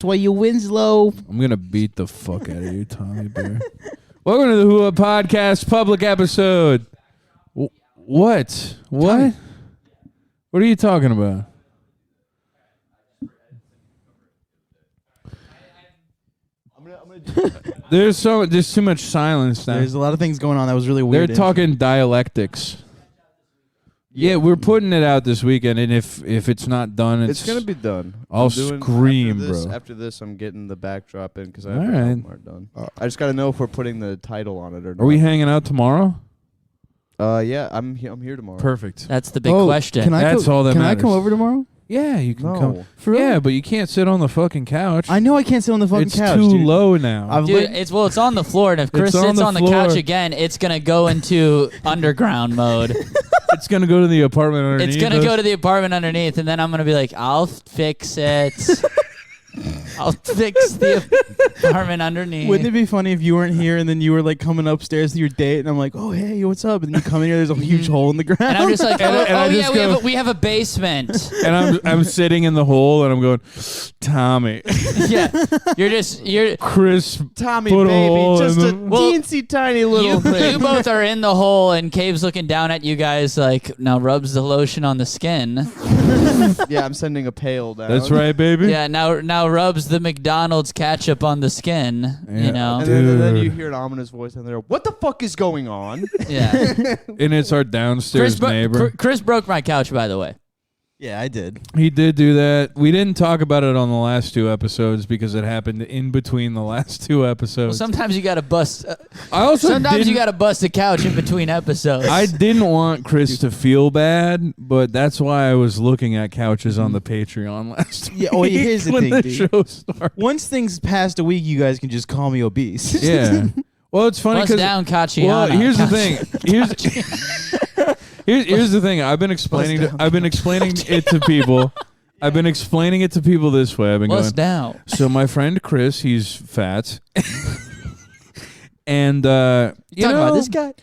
why your wind's low. I'm going to beat the fuck out of you, Tommy Bear. Welcome to the Hua Podcast public episode. What? What? What are you talking about? There's too much silence now. There's a lot of things going on that was really weird. They're talking dialectics. Yeah, we're putting it out this weekend, and if it's not done, it's gonna be done. I'll scream, bro. After this, I'm getting the backdrop in because I have All the right. album art done. I just gotta know if we're putting the title on it or not. Are we hanging out tomorrow? Yeah, I'm here tomorrow. Perfect. That's the big question. That's all that Can matters. I come over tomorrow? Yeah, you can No. come. For real? Yeah, but you can't sit on the fucking couch. I know I can't sit on the fucking it's couch. too dude. low now. Dude, it's on the floor, and if Chris It's on sits the on the floor. couch again, it's gonna go into underground mode. It's gonna go to the apartment underneath. It's gonna us. go to the apartment underneath, and then I'm gonna be like, I'll fix it. I'll fix the apartment underneath. Wouldn't it be funny if you weren't here and then you were like coming upstairs to your date and I'm like, oh hey, what's up? And you come in here, there's a huge hole in the ground. And I'm just like, And I yeah, just go- we have a basement. And I'm sitting in the hole and I'm going, Tommy, Yeah, you're Chris, Tommy, put a baby, hole just in a the- Well, teensy tiny little thing. you both are in the hole, and Cave's looking down at you guys like, now rubs the lotion on the skin. Yeah, I'm sending a pail down. That's right, baby. Yeah, now rubs the McDonald's ketchup on the skin. Yeah. You know. And then you Dude. hear an ominous voice down there. What the fuck is going on? Yeah. And it's our downstairs neighbor. Chris broke my couch, by the way. Yeah, I did. He did do that. We didn't talk about it on the last two episodes because it happened in between the last two Well, episodes. sometimes you gotta bust. I also Sometimes you didn't- gotta bust a couch in between episodes. I didn't want Chris to feel bad, but that's why I was looking at couches on the Patreon last week. Yeah, oh, here's the when thing, the dude. show started. Once things past a week, you guys can just call me obese. Yeah. Well, it's funny Bust because down, Cacciano. well, here's the thing. Here's the thing. I've been explaining it to people. I've been explaining it to people this way. I've been Bust going. down. So my friend Chris, he's fat, and you Talking know about this guy.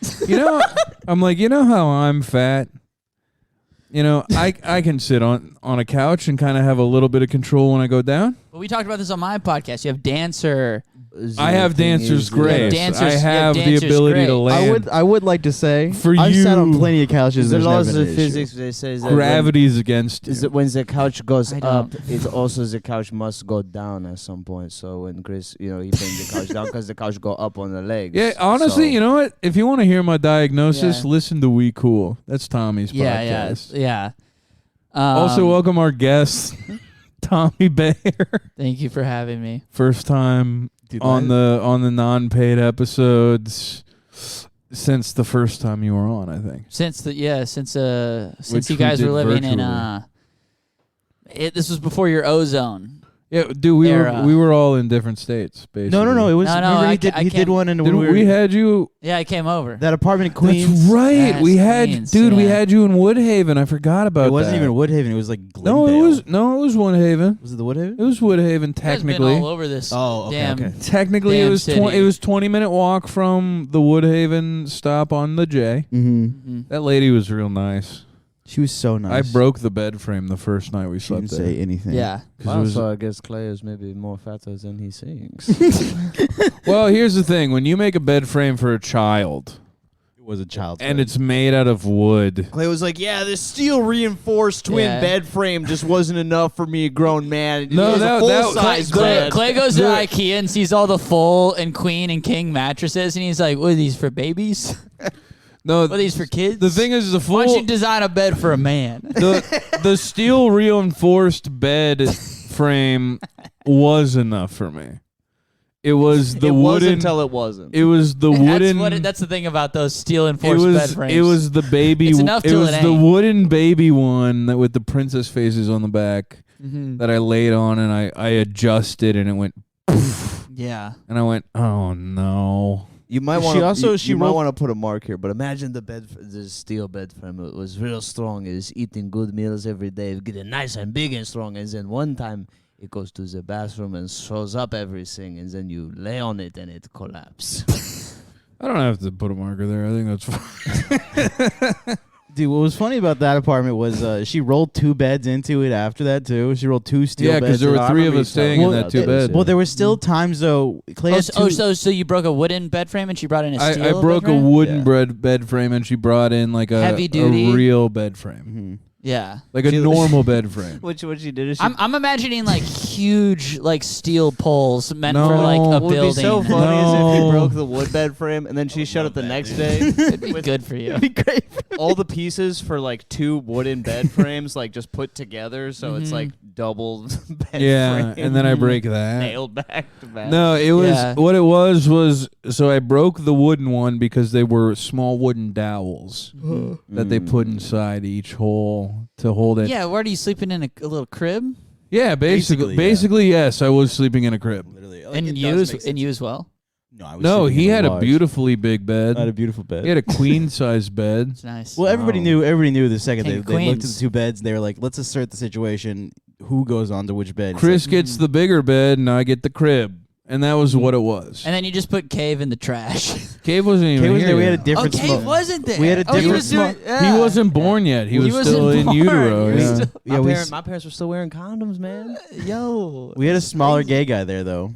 I'm like, you know how I'm fat. You know, I can sit on a couch and kind of have a little bit of control when I go down. But we talked about this on my podcast. You have dancer. I have dancer's grace. dancers- I you have have the dancer's ability to grace. land. I would like to say For I've sat on you- plenty of couches. The There's laws never of been an issue. physics, they say that Gravity's against is you. that when the couch goes I up, don't. it also the couch must go down at some point. So when Chris, he brings the couch down because the couch go up on the legs. Yeah, honestly, So- you know what? If you want to hear my diagnosis, Yeah. listen to We Cool. That's Tommy's Yeah, podcast. yeah. Also, welcome our guest, Tommy Bear. Thank you for having me. First time Dude, on the non-paid episodes since the first time you were on, I think. Since Which you we guys did were living in virtually. this was before your ozone. Yeah, dude, Era. we were all in different states, basically. No. It was. No, remember I he did. ca- I He did can't- one, and Did when we had you? Yeah, I came over. that apartment in Queens. That's right. Yes, we had, Queens, dude. We yeah. had you in Woodhaven. I forgot about It wasn't that. even Woodhaven. It was like No, Glendale. it was Woodhaven. Was it the Woodhaven? It was Woodhaven. You guys been Technically, all over this. Oh, okay, damn. okay. technically, Damn it was city. it was 20-minute walk from the Woodhaven stop on the J. Mm-hmm. Mhm. That lady was real nice. She was so nice. I broke the bed frame the first night we She slept didn't there. say anything. Yeah. 'Cause Wow, it was- so I guess Clay is maybe more fatter than he thinks. well, here's the thing: when you make a bed frame for a child, It was a child. and it's made out of wood, Clay was like, yeah, this steel reinforced twin Yeah. bed frame just wasn't enough for me, a grown man. It No, was that- a full that- size Clay- bed. Clay goes to The- IKEA and sees all the full and queen and king mattresses, and he's like, "What are these for babies? no. What are these for kids?" The thing is, the why don't full you design a bed for a man? the steel reinforced bed frame was enough for me. It was the it was wooden. until it wasn't. It was the wooden. That's the thing about those steel it enforced bed was. frames. It was the baby. It's enough it till was it the ain't. wooden baby one that with the princess faces on the back Mhm. that I laid on and I adjusted and it went poof, Yeah. and I went, oh no. You might She want also- to. she You might wrote- want to put a mark here, but imagine the steel bed frame. It was real strong. It was eating good meals every day, getting nice and big and strong. And then one time it goes to the bathroom and throws up everything, and then you lay on it and it collapses. I don't have to put a marker there. I think that's fine. Dude, what was funny about that apartment was she rolled 2 beds into it after that too. She rolled 2 steel Yeah, beds. because there in- were I 3 of remember us you staying telling in me that about 2 this, beds. Well, there were still times though. Clay had two, So you broke a wooden bed frame and she brought in a steel I broke bed a frame? wooden Yeah. bed frame and she brought in like a Heavy duty? real bed frame, Mhm. Yeah. like a She- normal bed frame. What she did is she I'm imagining like huge like steel poles meant No. for like a what would be building. so funny is if No. you broke the wood bed frame and then she showed up the next day It'd be with good for you. It'd be great. all the pieces for like 2 wooden bed frames like just put together, so it's Mhm. like double bed Yeah, frame and then I break that. nailed back to back. No, it was Yeah. what it was so I broke the wooden one because they were small wooden dowels that they put inside each hole to hold it. Yeah, what are you sleeping in a little crib? Yeah, Basically, basically yes, I was sleeping in a crib. Literally. And you as well? No, I was No, sleeping he in had a large- beautiful big bed. I had a beautiful bed. He had a queen size bed. It's nice. Well, everybody Wow. knew. Everybody knew the second King they of looked at Queens. the 2 beds. They were like, "Let's assert the situation. Who goes on to which bed?" It's Chris gets the bigger bed and I get the crib. And that was what it was. And then you just put Cave in the trash. Cave wasn't even Cave was here there. We had a yet. different. Cave smoke. wasn't there. We had a he different was doing, smoke. He wasn't born yet. He was still wasn't in born. utero. He was Yeah. still- Yeah, we my parents were still wearing condoms, man. Yo. we had a smaller gay guy there though.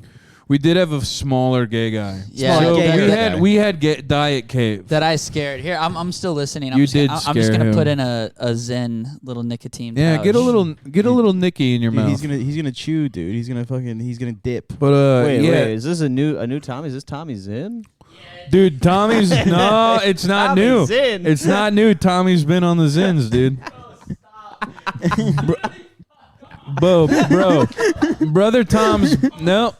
We did have a smaller gay guy. Yeah. So gay we guy. had Diet Cave. That I scared. Here, I'm still listening. I'm You just did I'm just scare gonna him. put in a Zen little nicotine Yeah, pouch. get a little Nicky in your Dude, mouth. he's gonna chew, dude. He's gonna dip. But Wait, yeah, wait, is this a new Tommy? Is this Timi Zyn? dude, Tommy's no, it's not Tommy new. Zyn. It's not new. Tommy's been on the Zins, dude. Brother Tom's no.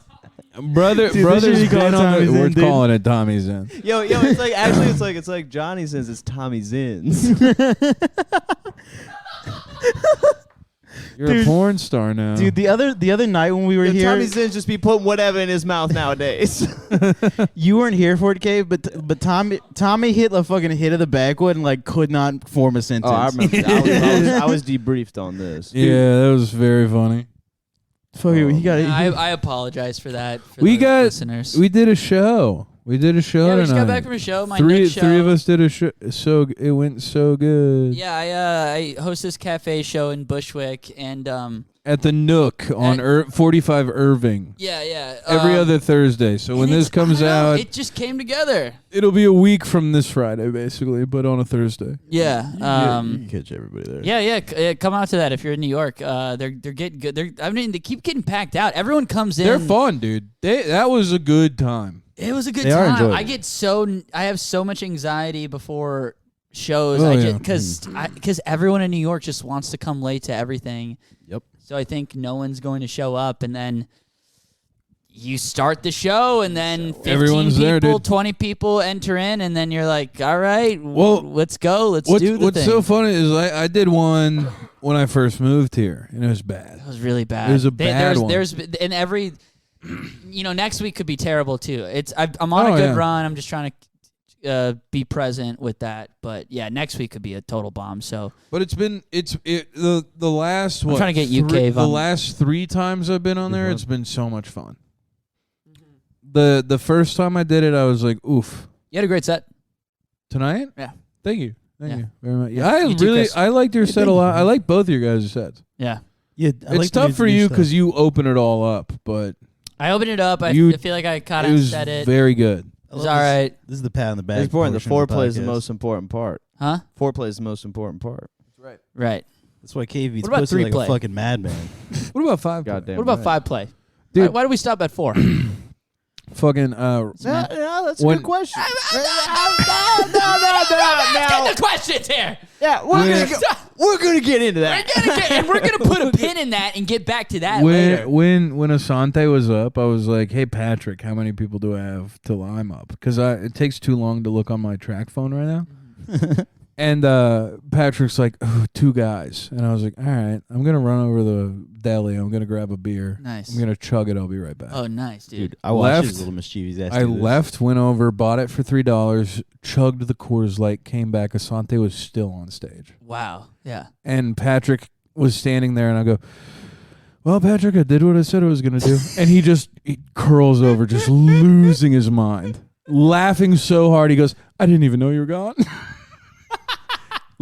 Brother's they should call been on Tommy the, Zyn, we're dude. calling it Tommy Zyn. Yo, it's like actually it's like Johnny says it's Tommy Zins. You're a Dude. porn star now. Dude, the other night when we were here, Tommy Zins just be putting whatever in his mouth nowadays. you weren't here for it, Cave, but Tommy hit a fucking hit of the backwood and like could not form a sentence. Oh, I remember. I was debriefed on this. Yeah, that was very funny. Fucking, he got. I apologize for that. For We the got- listeners. We did a show. We did a show yeah, we tonight. just got back from a show. My three next show. of us did a show. So it went so good. Yeah, I host this cafe show in Bushwick, and At the Nook on 45 Irving. yeah. Every other Thursday. So when and this it's- I comes don't know, out, it just came together. it'll be a week from this Friday, basically, but on a Thursday. Yeah. you can catch everybody there. Yeah, come out to that if you're in New York. They're getting good. They keep getting packed out. Everyone comes in. They're fun, dude. That was a good time. It was a good They are time. enjoyable. I have so much anxiety before shows. Oh, I yeah. because everyone in New York just wants to come late to everything. Yep. So I think no one's going to show up, and then you start the show, and then 15 Everyone's people, there, dude. 20 people enter in, and then you're like, all right, Well, let's go. Let's do the What's thing. so funny is I did one when I first moved here, and it was bad. It was really bad. It was a bad one. There's in every, next week could be terrible too. I'm on Oh, a good yeah. run. I'm just trying to be present with that. But yeah, next week could be a total bomb. So But the last what? trying to get you, Cave, The on- last 3 times I've been on there, it's been so much fun. The first time I did it, I was like, oof. you had a great set. Tonight? Yeah. Thank you. Thank Yeah. you very much. Yeah. Yeah, You too, Chris. I liked your Yeah, set a thank lot. you. I like both your guys' sets. Yeah, Yeah, It's tough for you because you open it all up, but I opened it up. I You- feel like I kind it of was said it. very good. It was all right, This is the pat on the back. It's important. The portion of foreplay is the podcast. most important part. huh? Foreplay is the most important part. Right. That's why Cave eats What about pussy three like play? a fucking madman. What about 5? Goddamn. What about right. 5 play? Dude. Why do we stop at 4? Fucking No, that's a When- good question. Get the questions here. Yeah, we're gonna get into that. We're gonna put a pin in that and get back to that later. when Asante was up, I was like, "Hey Patrick, how many people do I have till I'm up?" Because it takes too long to look on my track phone right now. And Patrick's like, "Oh, 2 guys," and I was like, "All right, I'm gonna run over the deli. I'm gonna grab a beer. Nice. I'm gonna chug it. I'll be right back." Oh, nice, dude. Dude, I watched Left. his little mischievous ass. I do this. left, went over, bought it for $3, chugged the Coors Light, came back. Asante was still on stage, Wow. Yeah. and Patrick was standing there, and I go, "Well, Patrick, I did what I said I was gonna do," and he curls over, just losing his mind, laughing so hard. He goes, "I didn't even know you were gone."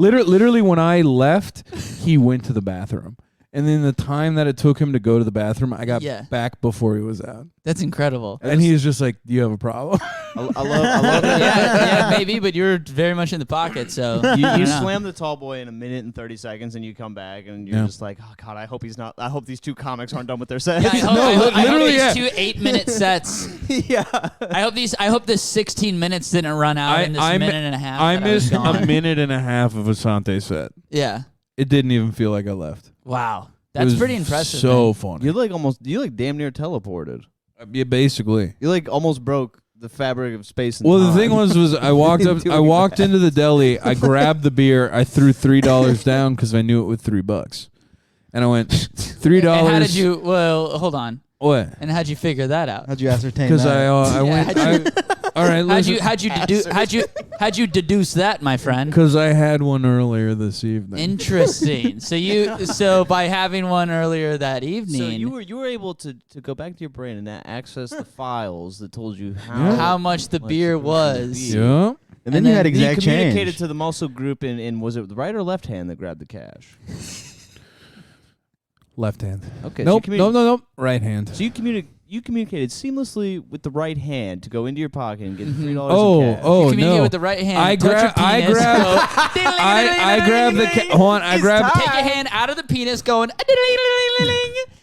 Literally, when I left, he went to the bathroom. And then the time that it took him to go to the bathroom, I got back before he was out. That's incredible. And he's just like, "Do you have a problem?" I love that. yeah, maybe, but you're very much in the pocket, so You slam the tall boy in a minute and 30 seconds, and you come back, and you're just like, oh god, I hope he's not. I hope these two comics aren't done with their sets. Yeah, I hope these 2 8-minute sets. Yeah. I hope this 16 minutes didn't run out in this minute and a half. I missed gone. a minute and a half of Asante set. Yeah. It didn't even feel like I left. Wow. It That's was pretty impressive. So man. funny. You like damn near teleported. Yeah, basically. You like almost broke the fabric of space and Well, time. the thing was I walked up. I walked into the deli. I grabbed the beer. I threw $3 down because I knew it was $3, and I went $3. And how did you? Well, hold on. What? And how'd you figure that out? How'd you ascertain Because that? I went. All right. How'd you deduce that, my friend? Because I had one earlier this evening. Interesting. So by having one earlier that evening, So you were able to go back to your brain and access the files that told you how much the beer was. Yeah. and then you had you exact communicated change. to the muscle group in was it the right or left hand that grabbed the cash? Left hand. Okay. Nope. So Nope. Right hand. So you communicated seamlessly with the right hand to go into your pocket and get $3 in cash. Oh, You communicate no. with the right hand. I touch grab. your penis, I grab the. Hold on. I grab. Take your hand out of the penis, going.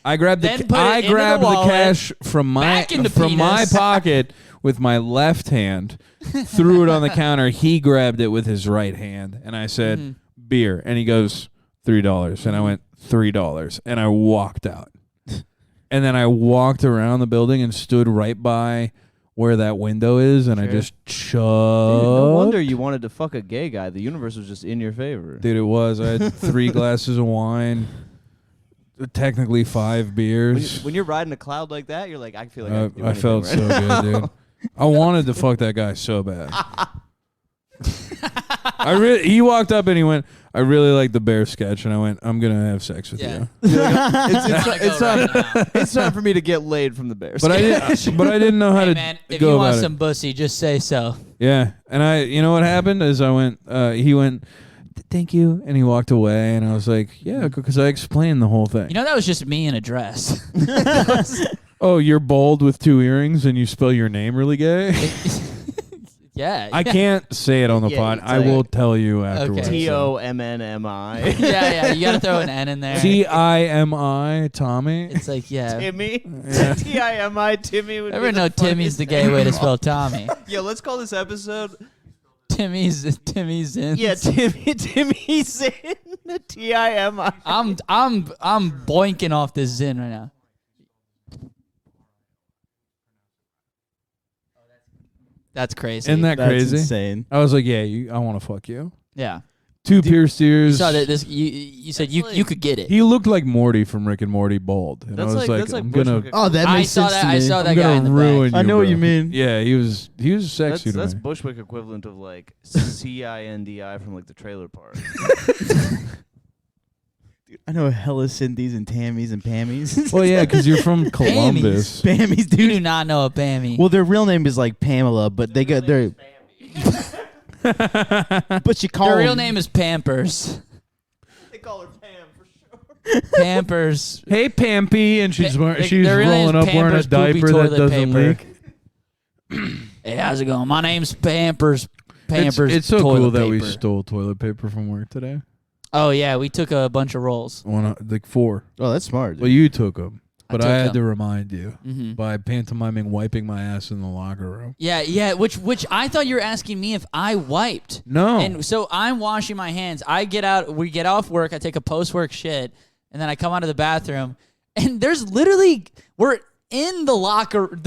I grabbed the. Then put it I into grabbed the the wallet, cash from my back into my penis. pocket with my left hand, threw it on the counter. He grabbed it with his right hand, and I said, "Beer," and he goes, $3, and I went $3, and I walked out. And then I walked around the building and stood right by where that window is, and I just chugged. No wonder you wanted to fuck a gay guy. The universe was just in your favor. Dude, it was. I had 3 glasses of wine, technically 5 beers. When you're riding a cloud like that, you're like, I feel like I, can do I felt anything right so now. good, dude. I wanted to fuck that guy so bad. He walked up and he went, "I really like the bear sketch," and I went, "I'm gonna have sex with you." It's time for me to get laid from the Bears. But I didn't know how Hey to man, if go you about want it. some pussy, just say so. Yeah, and you know what happened is I went. He went, "Thank you," and he walked away, and I was like, "Yeah," because I explained the whole thing. You know that was just me in a dress. Oh, you're bald with 2 earrings, and you spell your name really gay. Yeah. I can't say it on the Yeah, pod. it's I will tell you afterwards. Okay. TOMNMI. yeah. You gotta throw an N in there. TIMI, Tommy. It's like Timmy. Yeah. TIMI. Timmy would Everyone be know the Timmy's the gay way to spell Tommy. Yo, let's call this episode. Timi Zyn. Yeah, Timi Zyn. TIMI. I'm boinking off this Zyn right now. That's crazy. Isn't that That's crazy? insane. I was like, yeah, I want to fuck you. Yeah. 2 pierced You ears. saw that you said you could get it. He looked like Morty from Rick and Morty bald. And That's I was like- like, that's like I'm gonna, Bushwick. Oh, that I makes saw sense that. to I me. saw that I'm guy gonna in the ruin back. I know you, what bro. you mean. Yeah, he was sexy That's to me. Bushwick equivalent of like CINDI from like the trailer park. I know hella Cynthies and Tammys and Pammies. Well, yeah, because you're from Columbus. Pammies, You do dude. not know a Bammy. Well, their real name is like Pamela, but they got their. But you call Her real them- name is Pampers. They call her Pam for sure. Pampers. Hey, Pampy, and she's she's their real name's rolling up wearing a Pampers Poopy diaper that Toilet doesn't Paper. leak. Hey, how's it going? My name's Pampers. Pampers. It's so toilet cool that we paper. stole toilet paper from work today. Oh yeah, we took a bunch of rolls. Like 4. Oh, that's smart. Well, you took them, but took I had 'em. to remind you Mm-hmm. by pantomiming wiping my ass in the locker room. Yeah. Which I thought you were asking me if I wiped. No. And so I'm washing my hands. We get off work, I take a post-work shit, and then I come out of the bathroom, and there's literally, we're in the locker,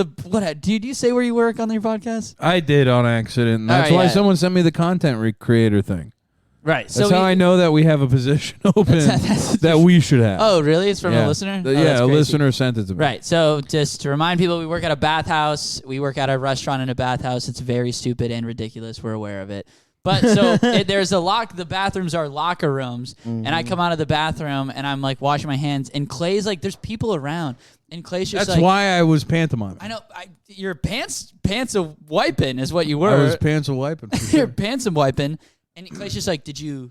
did you say where you work on your podcast? I did on accident. And that's All right, why yeah. someone sent me the content creator thing. Right. That's how I know that we have a position open that we should have. Oh, really? It's from Yeah. a listener? Yeah, Oh, that's a crazy. listener sent it to me. Right. So just to remind people, we work at a bathhouse. We work at a restaurant in a bathhouse. It's very stupid and ridiculous. We're aware of it. But so there's the bathrooms are locker rooms. And I come out of the bathroom and I'm like washing my hands. And Clay's like, there's people around. And Clay's just That's like, why I was pantomiming. I know, your pants a wiping is what you were. I was pants a wiping. For Your sure. pants a wiping. And Clay's just like, did you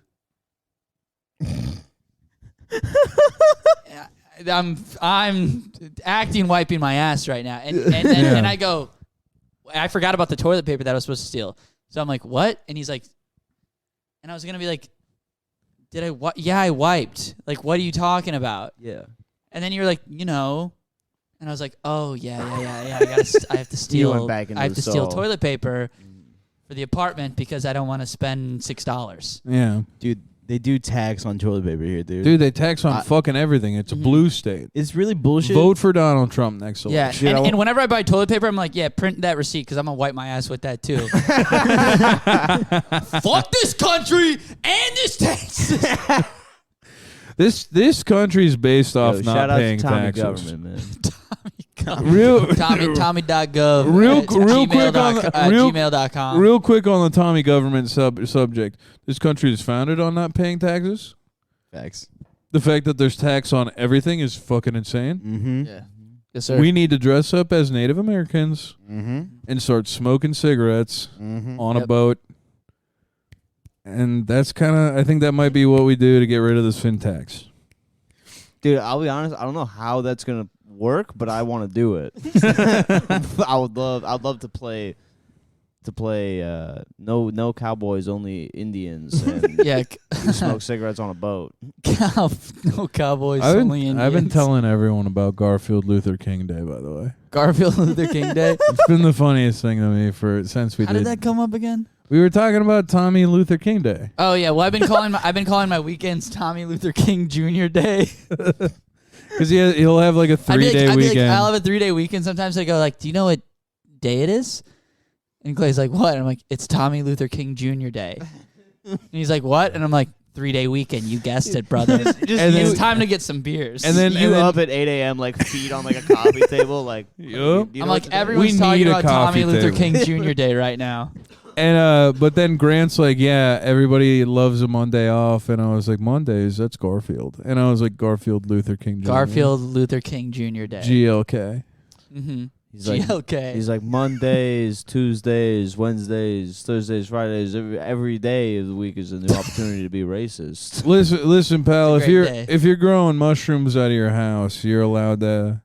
I'm acting wiping my ass right now, and I go, I forgot about the toilet paper that I was supposed to steal. So I'm like, what? And he's like, and I was gonna be like, did I? Yeah, I wiped. Like, what are you talking about? Yeah. And then you were like, and I was like, oh yeah. I have to steal. You went back into I have the to steal stall. toilet paper for the apartment because I don't want to spend $6. Yeah. Dude, they do tax on toilet paper here, dude. Dude, they tax on fucking everything. It's a blue state. It's really bullshit. Vote for Donald Trump next Yeah, election. and whenever I buy toilet paper, I'm like, yeah, print that receipt because I'm gonna wipe my ass with that too. Fuck this country and this tax. This country's based off Shout not out paying to Tommy taxes. government, man. Tommy.gov. Real at quick on the- gmail.com. Real quick on the Tommy government subject. This country is founded on not paying taxes. Facts. The fact that there's tax on everything is fucking insane. Mm-hmm. Yeah. Yes, sir. We need to dress up as Native Americans Mm-hmm. and start smoking cigarettes Mm-hmm. on a boat. And that's kind of, I think that might be what we do to get rid of this fin tax. Dude, I'll be honest. I don't know how that's gonna work, but I want to do it. I'd love to play. No cowboys, only Indians. And Yeah. smoke cigarettes on a boat. No cowboys, I've only been Indians. telling everyone about Garfield Luther King Day, by the way. Garfield Luther King Day. It's been the funniest thing to me since we How did that come up again? We were talking about Tommy Luther King Day. Oh yeah, well I've been calling my weekends Tommy Luther King Jr. Day. Because he'll have like a 3-day weekend. I'll have a 3-day weekend. Sometimes I go like, do you know what day it is? And Clay's like, what? And I'm like, it's Tommy Luther King Jr. Day. And he's like, what? And I'm like, 3-day weekend. You guessed it, brother. It's time to get some beers. And then You up at 8 a.m. like feet on like a coffee table, like. Yup. you know I'm what like, to do? everyone's We talking need a about Tommy coffee Luther table. King Jr. Day right now. And but then Grant's like, yeah, everybody loves a Monday off, and I was like, Mondays, that's Garfield, and I was like, Garfield Luther King Jr. Garfield Luther King Jr. Day. GLK. Mm-hmm. He's like, GLK. he's like Mondays, Tuesdays, Wednesdays, Thursdays, Fridays. Every day of the week is a new opportunity to be racist. Listen, pal. It's a great day. If you're growing mushrooms out of your house, you're allowed to.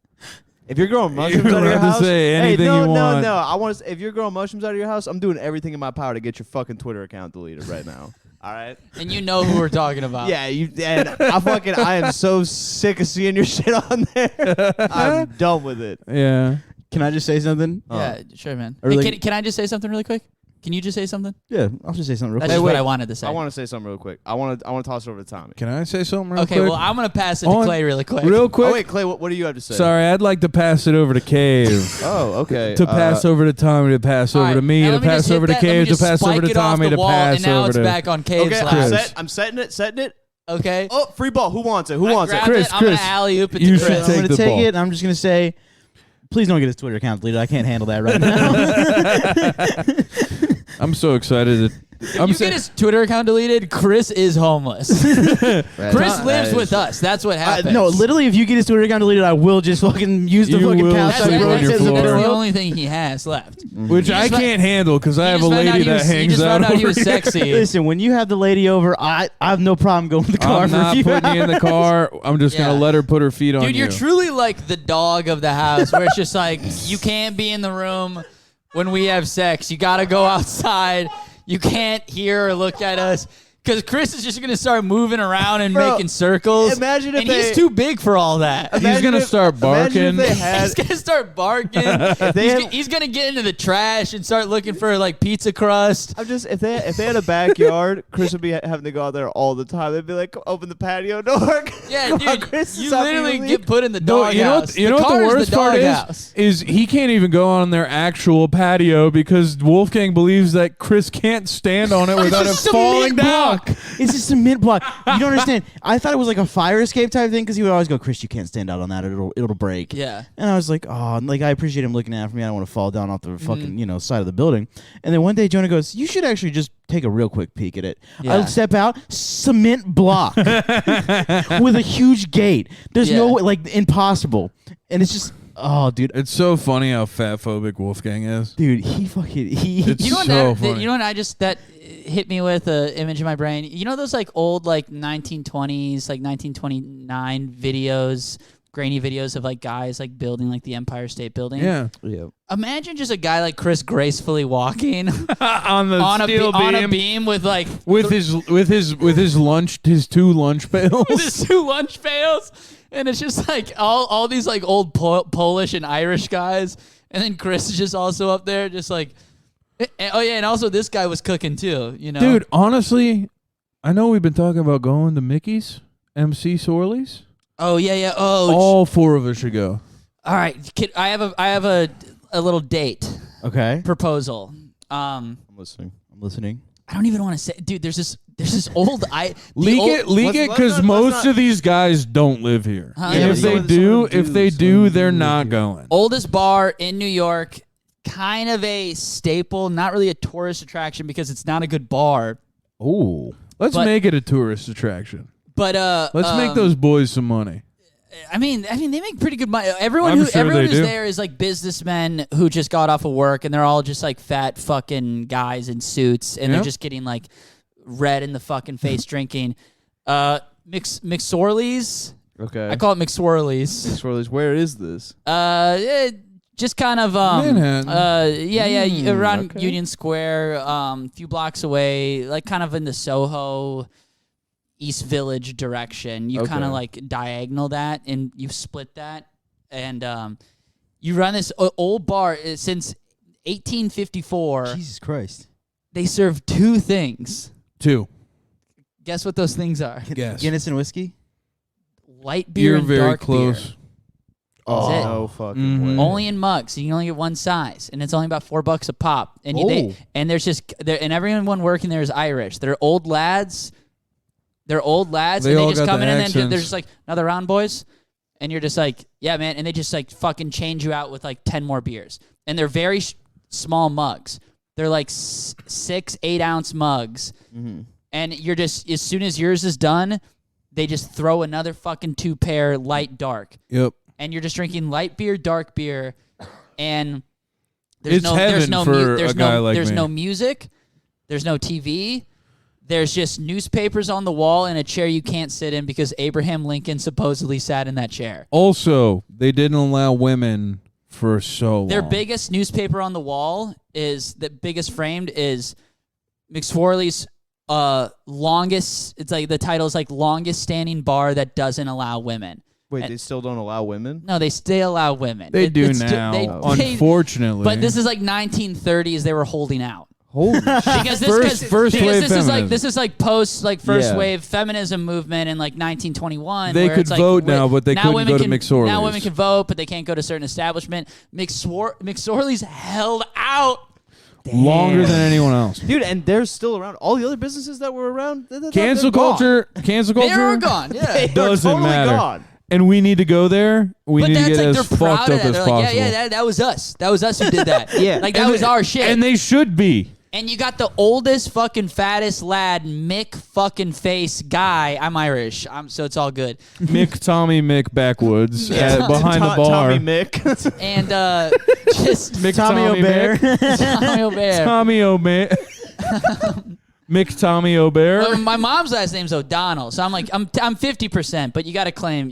If you're growing mushrooms You're out of your allowed to house, say anything hey, you want. No. I want to. If you're growing mushrooms out of your house, I'm doing everything in my power to get your fucking Twitter account deleted right now. All right. And you know who we're talking about. Yeah, and I am so sick of seeing your shit on there. I'm done with it. Yeah. Can I just say something? Yeah, sure, man. Or Hey, like- can I just say something really quick? Can you just say something? Yeah, I'll just say something real That's quick. just wait. what I wanted to say. I want to say something real quick. I want to toss it over to Tommy. Can I say something real Okay, quick? well, I'm going to pass it to On- Clay really quick. Real quick. Oh wait, Clay, what do you have to say? Sorry, I'd like to pass it over to Cave. Oh, okay. To pass over to Tommy, to pass All over right, to me, now to let me pass just hit over to that. Let me Cave, to just pass over spike to it off Tommy, the to wall, pass and now over it's to. back on Cave's Okay, lap. I'm setting it. Okay. Oh, free ball. Who wants it? Who I wants it? grabbed Chris, it. I'm going to Chris, alley-oop it you to should Chris. take I'm the gonna take ball. it. And I'm just gonna say, please don't get his Twitter account deleted. I can't handle that right now. I'm so excited. I'm You sa- get his Twitter account deleted, Chris is homeless. Chris lives with us. That's what happens. No, literally, if you get his Twitter account deleted, I will just fucking use the You fucking will couch. That's, sleep I on wrote your as a floor. that's the pillow. only thing he has left. which I just can't handle because I He have a just found out lady he that was- he hangs just out found out he over was here. sexy. Listen, when you have the lady over, I have no problem going to the car I'm for not you. putting you in the car. I'm just Yeah. gonna let her put her feet on Dude, you. you're truly like the dog of the house where it's just like, you can't be in the room when we have sex. You got to go outside. You can't hear or look at us. Because Chris is just going to start moving around and Bro, making circles. imagine if and he's they- too big for all that. He's gonna start Imagine barking. if they had, He's going to start barking. He's going to get into the trash and start looking for like pizza crust. I'm just if they had a backyard, Chris would be having to go out there all the time. They'd be like, open the patio door. Yeah, Come on, dude, Chris, you it's time for literally to leave. get put in the No, dog you know house. what, you know what car the is worst part doghouse. is he can't even go on their actual patio because Wolfgang believes that Chris can't stand on it without it It's a falling cement down. block. It's a cement block. You don't understand. I thought it was like a fire escape type thing because he would always go, Chris, you can't stand out on that. It'll break. Yeah. And I was like, oh, like I appreciate him looking after me. I don't want to fall down off the Mm-hmm. fucking side of the building. And then one day Jonah goes, you should actually just take a real quick peek at it. Yeah. I step out, cement block with a huge gate. There's no Yeah. way, like impossible. And it's just, oh, dude, It's so funny how fat phobic Wolfgang is. dude, he fucking he. It's You know what? so that, funny. you know what? I just that hit me with an image in my brain. You know those like old like 1920s, like 1929 videos, grainy videos of like guys like building like the Empire State Building? Yeah. Yeah. Imagine just a guy like Chris gracefully walking on the on steel beam, on a beam with like with his lunch, his 2 lunch pails. with his 2 lunch pails, and it's just like all these like old Polish and Irish guys, and then Chris is just also up there, just like, oh yeah, and also this guy was cooking too, you know. Dude, honestly, I know we've been talking about going to Mickey's, MC Sorley's. Oh yeah. Oh, All 4 of us should go. all right. I have a little date Okay. proposal. I'm listening. I'm listening. I don't even want to say, dude. There's this old Leak it, because most of these guys don't live here. Huh? And Yeah, if but they some do, of them they're not going. oldest bar in New York, kind of a staple, not really a tourist attraction because it's not a good bar. Oh, let's But- make it a tourist attraction. But Let's make those boys some money. I mean, they make pretty good money. Everyone I'm who sure everyone they who's do. there is like businessmen who just got off of work, and they're all just like fat fucking guys in suits, and they're Yep. just getting like red in the fucking face drinking. McSorley's. Okay. I call it McSwirlies. Swirlies. Where is this? Just kind of Manhattan. around okay. Union Square, a few blocks away, like kind of in the Soho East Village direction. You kind of Okay. like diagonal that, and you split that, and you run this old bar since 1854. Jesus Christ. They serve 2 things. 2. Guess what those things are? Guess. Guinness and whiskey? Light beer You're and very dark close. beer. Oh, it. no fucking Mhm. way. Only in mugs. So you can only get one size, and it's only about $4 a pop. And and there's just and everyone working there is Irish. They're old lads. They and all they just got come the in and then accents. they're just like, another round, boys. And you're just like, yeah, man. And they just like fucking change you out with like 10 more beers. And they're very small mugs. They're like 6-8 ounce mugs. Mm-hmm. And you're just, as soon as yours is done, they just throw another fucking 2 pair light dark. Yep. And you're just drinking light beer, dark beer, and there's It's no heaven there's no for there's a guy no like there's me. no music, there's no TV, there's just newspapers on the wall and a chair you can't sit in because Abraham Lincoln supposedly sat in that chair. Also, they didn't allow women for so long. Their biggest newspaper on the wall is the biggest framed is McSworley's longest. It's like the title is like longest standing bar that doesn't allow women. Wait, they still don't allow women? No, they still allow women. They do it's now, they- unfortunately. But this is like 1930s. They were holding out Holy because First wave this is like post like first Yeah. wave feminism movement in like 1921. They where could it's like, vote now, but they now couldn't women go to can, McSorley's. Now women can vote, but they can't go to certain establishment. McSorley's held out. longer than anyone else. Dude, and they're still around. All the other businesses that were around, Cancel culture. Cancel culture. They are gone. Yeah. Doesn't totally matter. gone. And we need to go there. We But need to that's get like as they're proud fucked of up that. as They're possible. like, yeah, that was us. That was us who did that. Yeah. Like that was our shit. And they should be. And you got the oldest fucking fattest lad, Mick fucking face guy. I'm Irish, so it's all good. Tommy Mick Backwoods behind the bar. Tommy Mick. And just Mick Tommy O'Bear. Tommy O'Bear. Tommy O'Bear. Mick Tommy O'Bear. Well, my mom's last name's O'Donnell, so I'm like I'm 50%, but you gotta claim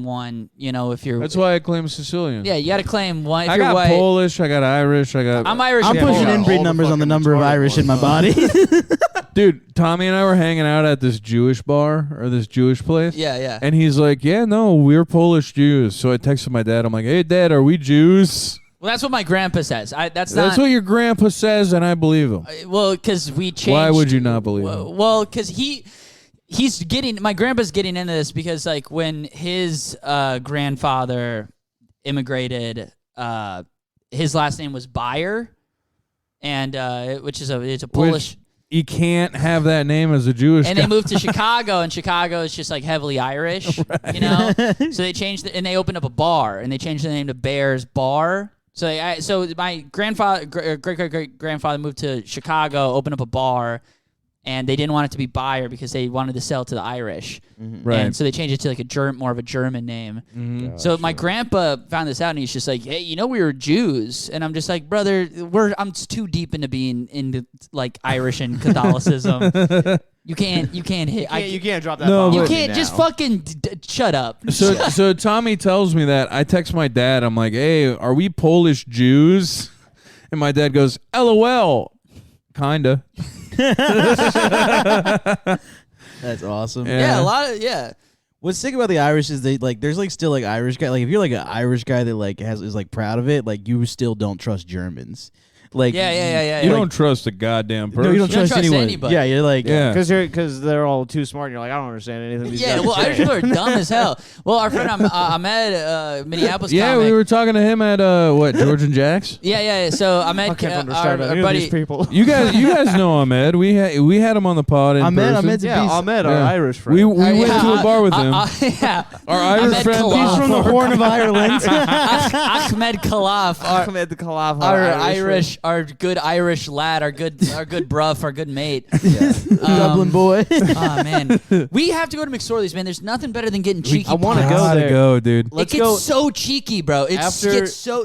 one. You know, if you're That's why I claim Sicilian. yeah, you gotta claim one. If I you're got white, Polish. I got Irish. I got. I'm Irish. I'm and pushing Polish. inbreed all the numbers on the fucking number of retarded Irish in my ones. body. Dude, Tommy and I were hanging out at this Jewish bar or this Jewish place. Yeah, yeah. And he's like, "Yeah, no, we're Polish Jews." So I texted my dad. I'm like, "Hey, Dad, are we Jews?" Well, that's what my grandpa says. That's That's not. what your grandpa says, and I believe him. Well, because we changed. Why would you not believe him? Well, because he's getting. My grandpa's getting into this because like when his grandfather immigrated, his last name was Bayer, and it's a Polish. You can't have that name as a Jewish And guy. they moved to Chicago, and Chicago is just like heavily Irish, you know. So they changed and they opened up a bar, and they changed the name to Bear's Bar. So my grandfather, great grandfather moved to Chicago, opened up a bar, and they didn't want it to be Bayer because they wanted to sell to the Irish. Right. And so they changed it to like more of a German name. Mhm. So my grandpa found this out, and he's just like, "Hey, you know we were Jews," and I'm just like, "Brother, I'm too deep into being into like Irish and Catholicism. You can't hit. You can't drop that. No, bomb You on me can't now. just fucking shut up." So Tommy tells me that. I text my dad. I'm like, "Hey, are we Polish Jews?" And my dad goes, "LOL, kinda." That's awesome. Yeah, a lot of What's sick about the Irish is they like there's like still like Irish guy, like if you're like an Irish guy that like is like proud of it, like you still don't trust Germans. Like Yeah. You don't trust a goddamn person. No, you don't You don't trust trust anyone. anybody. Yeah, you're like Yeah. Because they're all too smart. And you're like, I don't understand anything. These Yeah, guys well, are Irish saying. people are dumb as hell. Well, our friend Ahmed, Minneapolis Yeah, comic. we were talking to him at George and Jack's. Yeah. So Ahmed, I can't our understand any of buddy, these people. You guys know Ahmed. We had him on the pod in person. Ahmed's a beast. Ahmed, our Yeah. Irish friend. We went to a bar with him. Yeah, Our Irish Ahmed friend. Khalaf. He's from the Horn of Ireland. Ahmed Khalaf, Ahmed the Khalaf, our good Irish lad, our good bruv, our good mate. Dublin boy. Oh man, we have to go to McSorley's, man. There's nothing better than getting cheeky. I wanna pints. go Gotta there. go, dude. Let's it gets go so cheeky, bro. It After- gets so.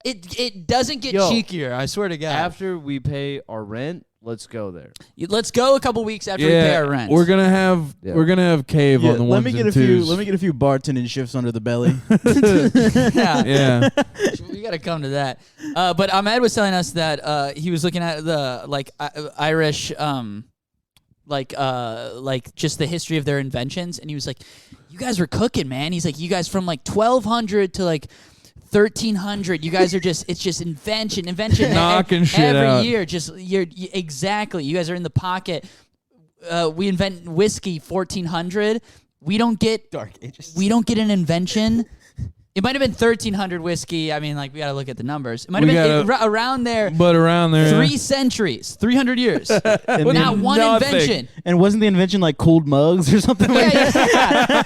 It doesn't get Yo, cheekier. I swear to God. After we pay our rent, let's go there. Let's go a couple weeks after we pay our rent. We're gonna have cave Yeah, on the let ones me get and a few. twos. Let me get a few bartending shifts under the belly. yeah. Yeah. We gotta come to that. But Ahmed was telling us that he was looking at the Irish, just the history of their inventions, and he was like, "You guys were cooking, man." He's like, "You guys from like 1200 to like 1300. You guys are it's just invention, Knocking shit every out. year. Exactly. You guys are in the pocket. We invent whiskey 1400. We don't get Dark Ages. we don't get an invention. It might have been 1300 whiskey. I mean, like, we got to look at the numbers. It might We have been gotta- around there. But around there, 3 centuries, 300 years. Not one nothing. invention. And wasn't the invention like cooled mugs or something like that?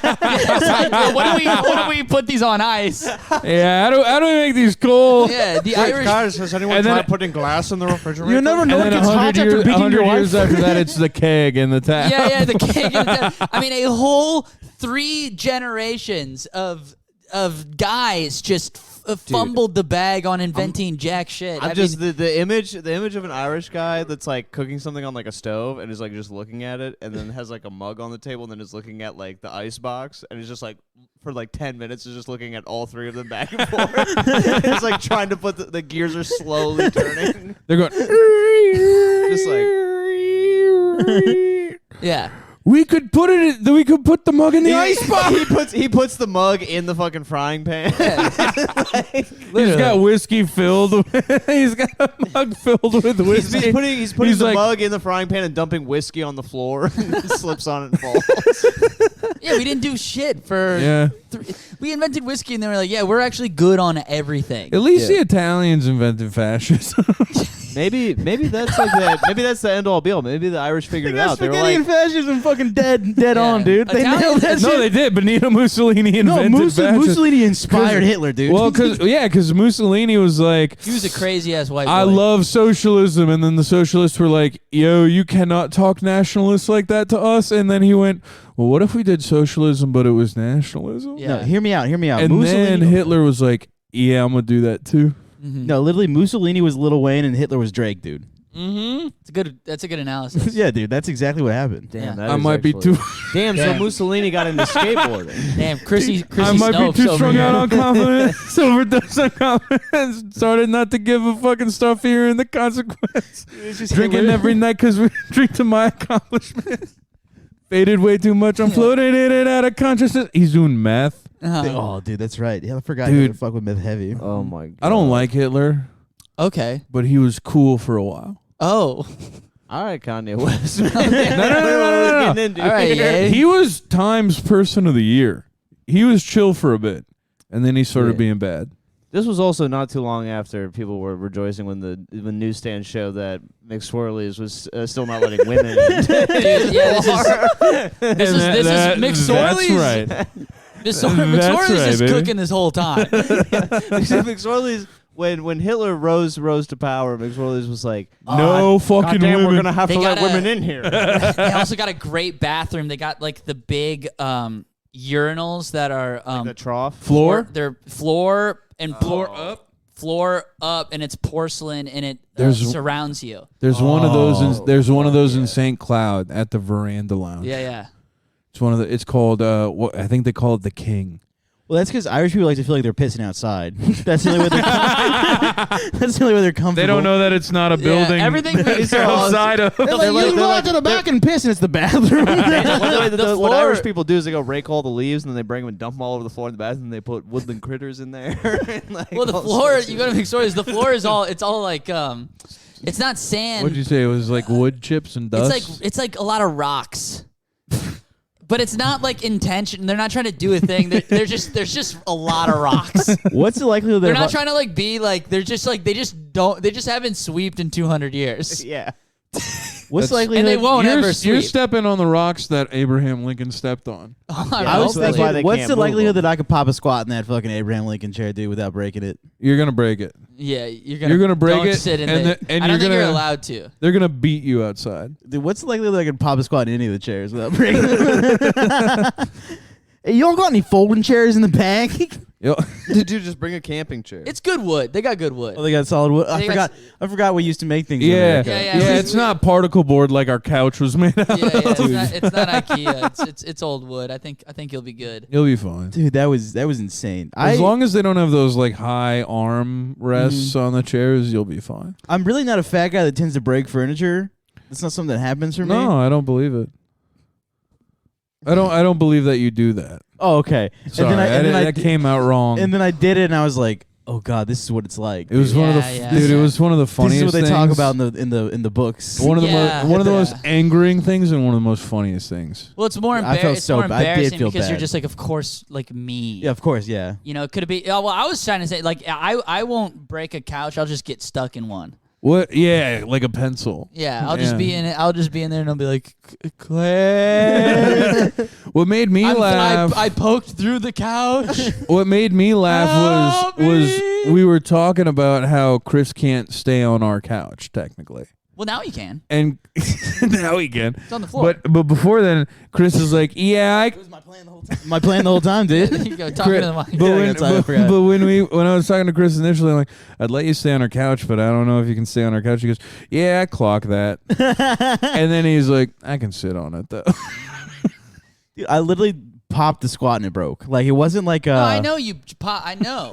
Yeah, it's like, what do we put these on ice? Yeah, how do we make these cool? Yeah, the Irish. Guys, has anyone And then- tried putting glass in the refrigerator? You never know And what then gets hot after beating your 100 years wife. after that, it's the keg and the tap. Yeah, the cake. I mean, a whole 3 generations of guys just fumbled the bag on inventing jack shit. I'm I just mean, the image of an Irish guy that's like cooking something on like a stove and is like just looking at it and then has like a mug on the table and then is looking at like the ice box and is just like for like 10 minutes is just looking at all 3 of them back and forth. It's like trying to put the gears are slowly turning. They're going. Just like yeah. We could put the mug in the ice box. he puts the mug in the fucking frying pan. He's got whiskey filled. He's got a mug filled with whiskey. He's putting He's the like- mug in the frying pan and dumping whiskey on the floor and it slips on it and falls. Yeah, we didn't do shit for. Yeah. We invented whiskey, and they were like, "Yeah, we're actually good on everything." At least Yeah. the Italians invented fascism. Maybe that's like that. Maybe that's the end all be all. Maybe the Irish figured it out. They were Spaghetti and like, fascism fucking dead Yeah. on, dude. They Italians- nailed that No, shit. they did. Benito Mussolini No, invented fascism. Mussolini inspired Hitler, dude. Well, because Mussolini was like, He was a crazy ass white boy. I love socialism, and then the socialists were like, yo, you cannot talk nationalists like that to us. And then he went, well, what if we did socialism, but it was nationalism? Yeah. No, hear me out. And Mussolini, then Hitler was like, yeah, I'm gonna do that too. Mhm. No, literally, Mussolini was Lil Wayne and Hitler was Drake, dude. Mm-hmm. That's a good analysis. Yeah, dude, that's exactly what happened. Yeah. that I is might be actually- too. Damn, so Damn. Mussolini got into skateboarding. Damn, Chrissy I might be Snopes too over strung here. out on confidence. Overdose on confidence. Started not to give a fucking stuff here and the consequence. Drinking every night because we drink to my accomplishments. Faded way too much. I'm floating in and out of consciousness. He's doing meth. Uh-huh. Oh, dude, that's right. Yeah, I forgot. Dude. Dude, fuck with meth heavy. Oh my god. I don't like Hitler, Okay. but he was cool for a while. Oh. All right, Kanye West. No. Getting into All right, here. yeah. He was Times Person of the Year. He was chill for a bit, and then he started Yeah. being bad. This was also not too long after people were rejoicing when the newsstand showed that McSwirlies was still not letting women in. Dude, yeah, this is That's McSorley's. right. McSorley's right, just baby. cooking this whole time. McSorley's when Hitler rose to power, McSorley's was like, No fucking goddamn, women. we're gonna have They to let gotta- women in here. They also got a great bathroom. They got like the big urinals that are The trough. Floor? They're floor and floor up, and it's porcelain, and it surrounds you. There's one of those. There's one of those in St. Cloud at the Veranda Lounge. Yeah. It's one of the. It's called. What I think they call it the King. Well, that's because Irish people like to feel like they're pissing outside. That's the only way they're. That's the only way they're comfortable. They don't know that it's not a building. everything makes outside of. They're like, you can go out to the back and piss, and it's the bathroom. What Irish people do is they go rake all the leaves and then they bring them and dump them all over the floor in the bathroom. And they put woodland critters in there. And like Well, the all floor, sorts you go to McSorley's, the floor is all, it's all like, it's not sand. What'd you say? It was like wood chips and dust. It's like a lot of rocks. But it's not like intention. They're not trying to do a thing. There's just a lot of rocks. What's the likelihood that They're not trying to like be like, they're just like, they just haven't sweeped in 200 years. Yeah. What's the likelihood? And they won't ever You're sweep. stepping on the rocks that Abraham Lincoln stepped on. I was That's why they thinking, what's can't the move likelihood them. that I could pop a squat in that fucking Abraham Lincoln chair, dude, without breaking it? You're gonna break it. Yeah, you're gonna break don't it, sit in and the, and I don't you're think you're gonna- allowed to. They're gonna beat you outside. Dude, what's the likelihood that I could pop a squat in any of the chairs without breaking it? Hey, y'all got any folding chairs in the back? Yo, Did you just bring a camping chair? It's good wood. They got good wood. Oh, they got solid wood. They got I forgot we used to make things. yeah, Yeah, It's not particle board like our couch was made out. Yeah, it's not IKEA. It's old wood. I think you'll be good. You'll be fine. Dude, that was insane. As long as they don't have those like high arm rests on the chairs, you'll be fine. I'm really not a fat guy that tends to break furniture. That's not something that happens for me. No, I don't believe it. I don't believe that you do that. Oh, okay. Sorry, that came out wrong. And then I did it, and I was like, "Oh God, this is what it's like." It was one of the Yeah, dude. yeah. It was one of the This funniest. is what they things. talk about in the books. One of the Yeah, one of the yeah. most angering things and one of the most funniest things. Well, it's more, I felt it's more so bad. I did embarrassing feel because you're bad. just like, of course, like me. Yeah, of course, yeah. You know, could it be? Oh, well, I was trying to say, like, I won't break a couch. I'll just get stuck in one. What? Yeah, like a pencil. Yeah, I'll just be in it. I'll just be in there, and I'll be like, What made me laugh? I poked through the couch. What made me laugh Help was me. we were talking about how Chris can't stay on our couch technically, Well, now you can. and now he can. It's on the floor. But before then, Chris is like, yeah, I. My plan the whole time, dude. There you go, talking to the mic. But, Yeah, when, that's how I forgot. but when I was talking to Chris initially, I'm like, I'd let you stay on our couch, but I don't know if you can stay on our couch. He goes, yeah, I clock that. And then he's like, I can sit on it though. Dude, I literally popped the squat and it broke. Like it wasn't like No, I know you. I know.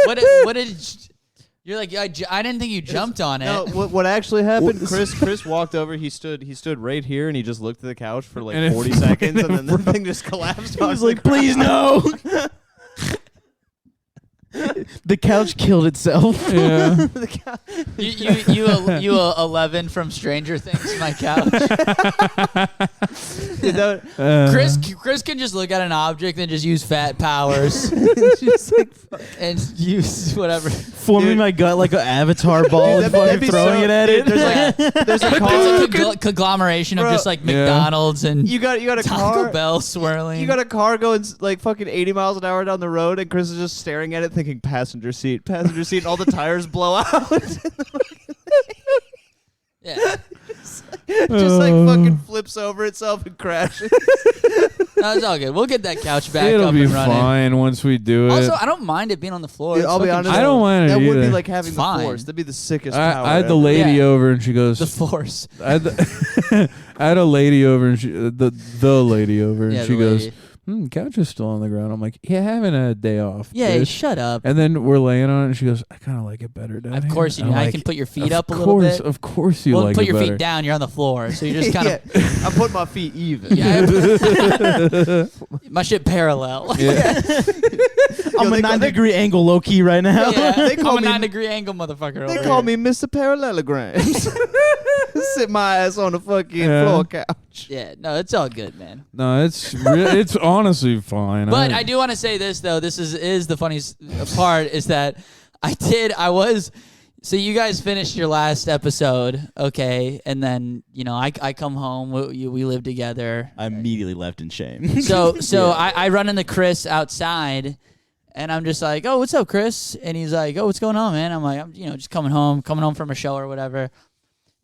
What did? You're like, I didn't think you jumped on it. No, what actually happened? Chris walked over. He stood right here, and he just looked at the couch for like And it 40 seconds, and then the thing just collapsed. He was like, "Please no." The couch killed itself. Yeah. You 11 from Stranger Things, my couch. Chris can just look at an object and just use fat powers and use whatever. Forming my gut like an avatar ball and that'd fucking be throwing so- it at it. There's like there's a car. It's a conglomeration of Bro. just like Yeah. McDonald's and You got a Taco car. Bell swirling. You got a car going like fucking 80 miles an hour down the road, and Chris is just staring at it, thinking passenger seat, and all the tires blow out. yeah. Just like fucking flips over itself and crashes. No, it's all good. We'll get that couch back It'll up be and running. fine once we do it. Also, I don't mind it being on the floor. It's I'll be fucking honest. I don't mind it That would be either. like having It's the fine. force. That'd be the sickest power. I had the ever. lady Yeah. over and she goes, the force. I had I had a lady over and the lady over and Yeah, she the goes, lady. couch is still on the ground. I'm like, yeah, having a day off. Yeah, bitch." shut up. And then we're laying on it and she goes, I kind of like it better down Of here." course you I'm do. I like, can put your feet "Of up a little course, bit. Of course you Well, like put it your better. feet down. You're on the floor, so you're just kind of. I put my feet even. Yeah, my shit parallel. Yeah. I'm a 9-degree angle low key right now. Yeah, They call I'm a me- 9-degree angle motherfucker. They over call here. me Mr. Parallelograms. Sit my ass on the fucking Yeah. floor couch. Yeah, no, it's all good, man. No, it's honestly fine. But I do want to say this though. This is the funniest part is that I was. So you guys finished your last episode, okay, and then I come home. We live together. I immediately left in shame. So I run into Chris outside, And I'm just like, oh, what's up, Chris? And he's like, oh, what's going on, man? I'm like, I'm just coming home from a show or whatever.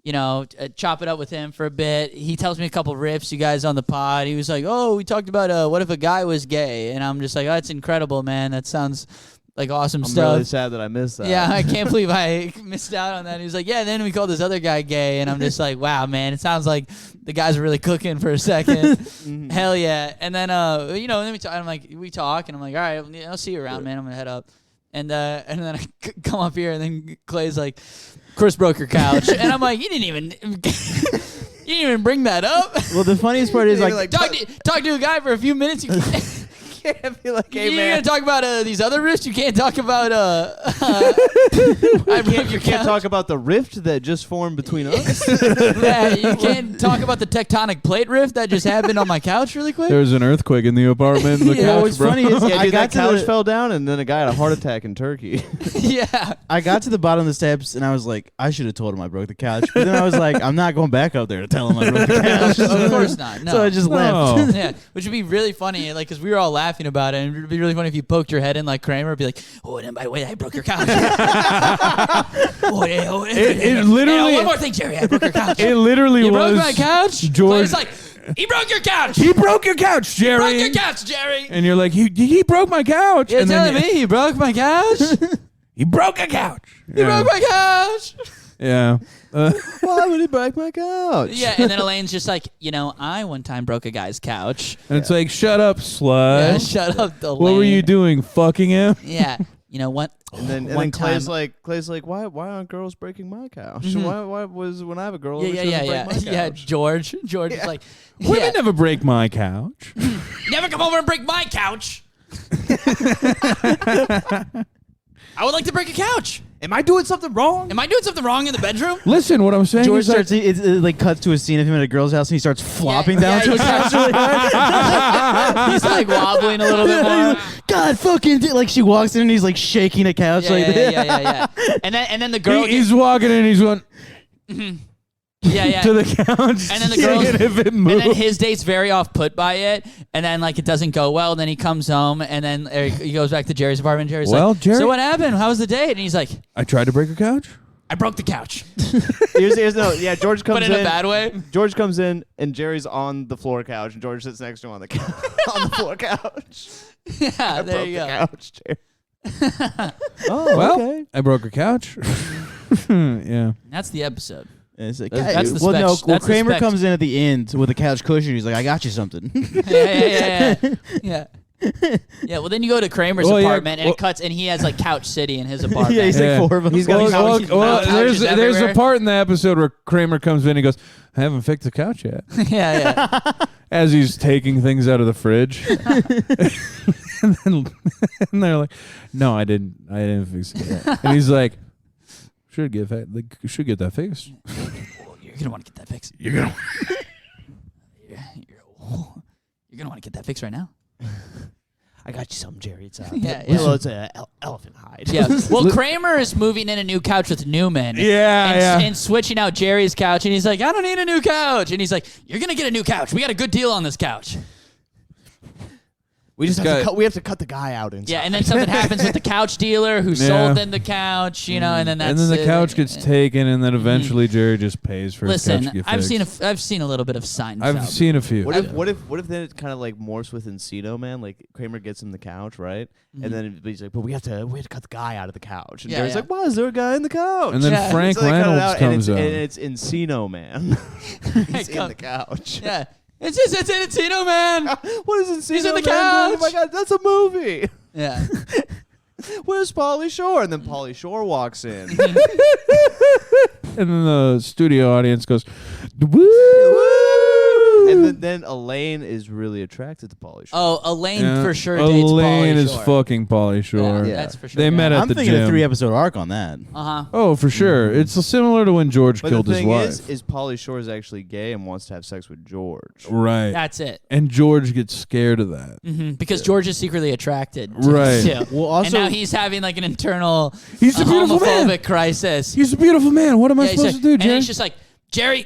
Chop it up with him for a bit. He tells me a couple riffs, you guys on the pod. He was like, oh, we talked about what if a guy was gay? And I'm just like, oh, that's incredible, man. That sounds like awesome I'm stuff. really sad that I missed that. Yeah, I can't believe I missed out on that. He was like, yeah, then we called this other guy gay. And I'm just like, wow, man, it sounds like the guys are really cooking for a second. Hell yeah. And then, then we talk, and I'm like, all right, I'll see you around, man. I'm going to head up. And then I come up here, and then Clay's like, Chris broke your couch. And I'm like, you didn't even bring that up. Well, the funniest part is like talk to a guy for a few minutes. You can't be like, hey, you're man. gonna talk about these other riffs. You can't talk about You can't talk about the rift that just formed between us. Yeah, you can't talk about the tectonic plate rift that just happened on my couch really quick. There was an earthquake in the apartment. In the Yeah, couch, what's bro. funny is Yeah, I dude, got that couch to fell down, and then a guy had a heart attack in Turkey. Yeah. I got to the bottom of the steps, and I was like, I should have told him I broke the couch. But then I was like, I'm not going back up there to tell him I broke the couch. Of course not. No. So I just left. Yeah, which would be really funny, like, because we were all laughing about it, and it'd be really funny if you poked your head in like Kramer, be like, "Oh, and by the way, I broke your couch." It literally. one more thing, Jerry, I broke your couch. It literally You was. broke my couch. George. It's like, he broke your couch. He broke your couch, Jerry. Broke your couch, Jerry. And you're like, he broke my couch. You're and then telling me he broke my couch? he broke a couch. He broke my couch. Yeah. Why would he break my couch? Yeah, and then Elaine's just like, I one time broke a guy's couch. And it's like, shut up, slut. Yeah, shut up, Elaine. What were you doing? Fucking him? Yeah, what? And then Clay's like, why aren't girls breaking my couch? Why was when I have a girl? over, she doesn't break my couch? George is like, Women never break my couch. never come over and break my couch. I would like to break a couch. Am I doing something wrong? Am I doing something wrong in the bedroom? Listen, what I'm saying George is like, starts. It like cuts to a scene of him at a girl's house, and he starts flopping Yeah, down to a couch. He's like wobbling a little bit more. God fucking like she walks in and he's like shaking a couch like that. Yeah. And then the girl. he's walking in and he's going Yeah. to the couch. And then the girls, seeing if it and moves. then his date's very off put by it, and then like it doesn't go well. And then he comes home, and then he goes back to Jerry's apartment. Jerry's like, Jerry, so what happened? How was the date? And he's like, I tried to break a couch. I broke the couch, George comes but in a bad way. George comes in, and Jerry's on the floor couch, and George sits next to him on the on the floor couch. Yeah, there you go. Couch, Jerry. Okay. I broke a couch. Yeah. That's the episode. And it's like, That's the well, no. specs- Well, that's the Kramer specs. comes in at the end with a couch cushion. He's like, I got you something. Yeah. Yeah, well, then you go to Kramer's Well, yeah, apartment, and well- it cuts, and he has like Couch City in his apartment. Yeah, he's like Yeah. 4 of them. He's got couches there's everywhere. a part in the episode where Kramer comes in and goes, I haven't fixed the couch yet. yeah. As he's taking things out of the fridge. and they're like, no, I didn't fix it yet. And he's like, should get that fixed. You're gonna want to get that fixed. You're gonna You're gonna want to get that fixed right now. I got you something, Jerry. It's Yeah. it's a elephant hide. Yeah. Well, Kramer is moving in a new couch with Newman. Yeah, and switching out Jerry's couch, and he's like, I don't need a new couch. And he's like, you're gonna get a new couch. We got a good deal on this couch. We just This have guy- to cut. We have to cut the guy out inside. Yeah, and then something happens with the couch dealer who sold them the couch, and then that's and then the it. couch gets taken, and then eventually Jerry just pays for his couch Listen, to get I've fixed. seen a little bit of Seinfeld. I've seen a few. What if then it kind of like morphs with Encino Man? Like Kramer gets him the couch, right? And then he's like, but we have to cut the guy out of the couch. And Yeah, Jerry's yeah. like, why is there a guy in the couch? And then Yeah. Frank So they cut it Reynolds out, comes and up. it's Encino Man. He's in the couch. Yeah. It's Encino Man. What is Encino He's in the Man doing? Oh my couch. god, that's a movie. Yeah. Where's Pauly Shore? And then Pauly Shore walks in. And then the studio audience goes, woo! And then Elaine is really attracted to Pauly Shore. Oh, Elaine Yeah. for sure dates Elaine Pauly is Shore. fucking Pauly Shore. Yeah. That's for sure. They met at I'm the thinking gym. a 3-episode arc on that. Uh-huh. Oh, for sure. It's similar to when George But killed the his thing wife. is Pauly Shore is actually gay and wants to have sex with George. Right. That's it. And George gets scared of that. Because George is secretly attracted to Right. him, too. Well, also, and now he's having like an internal He's a beautiful homophobic man. crisis. He's a beautiful man. What am I Yeah, he's supposed like- to do, and Jerry? he's just like, Jerry,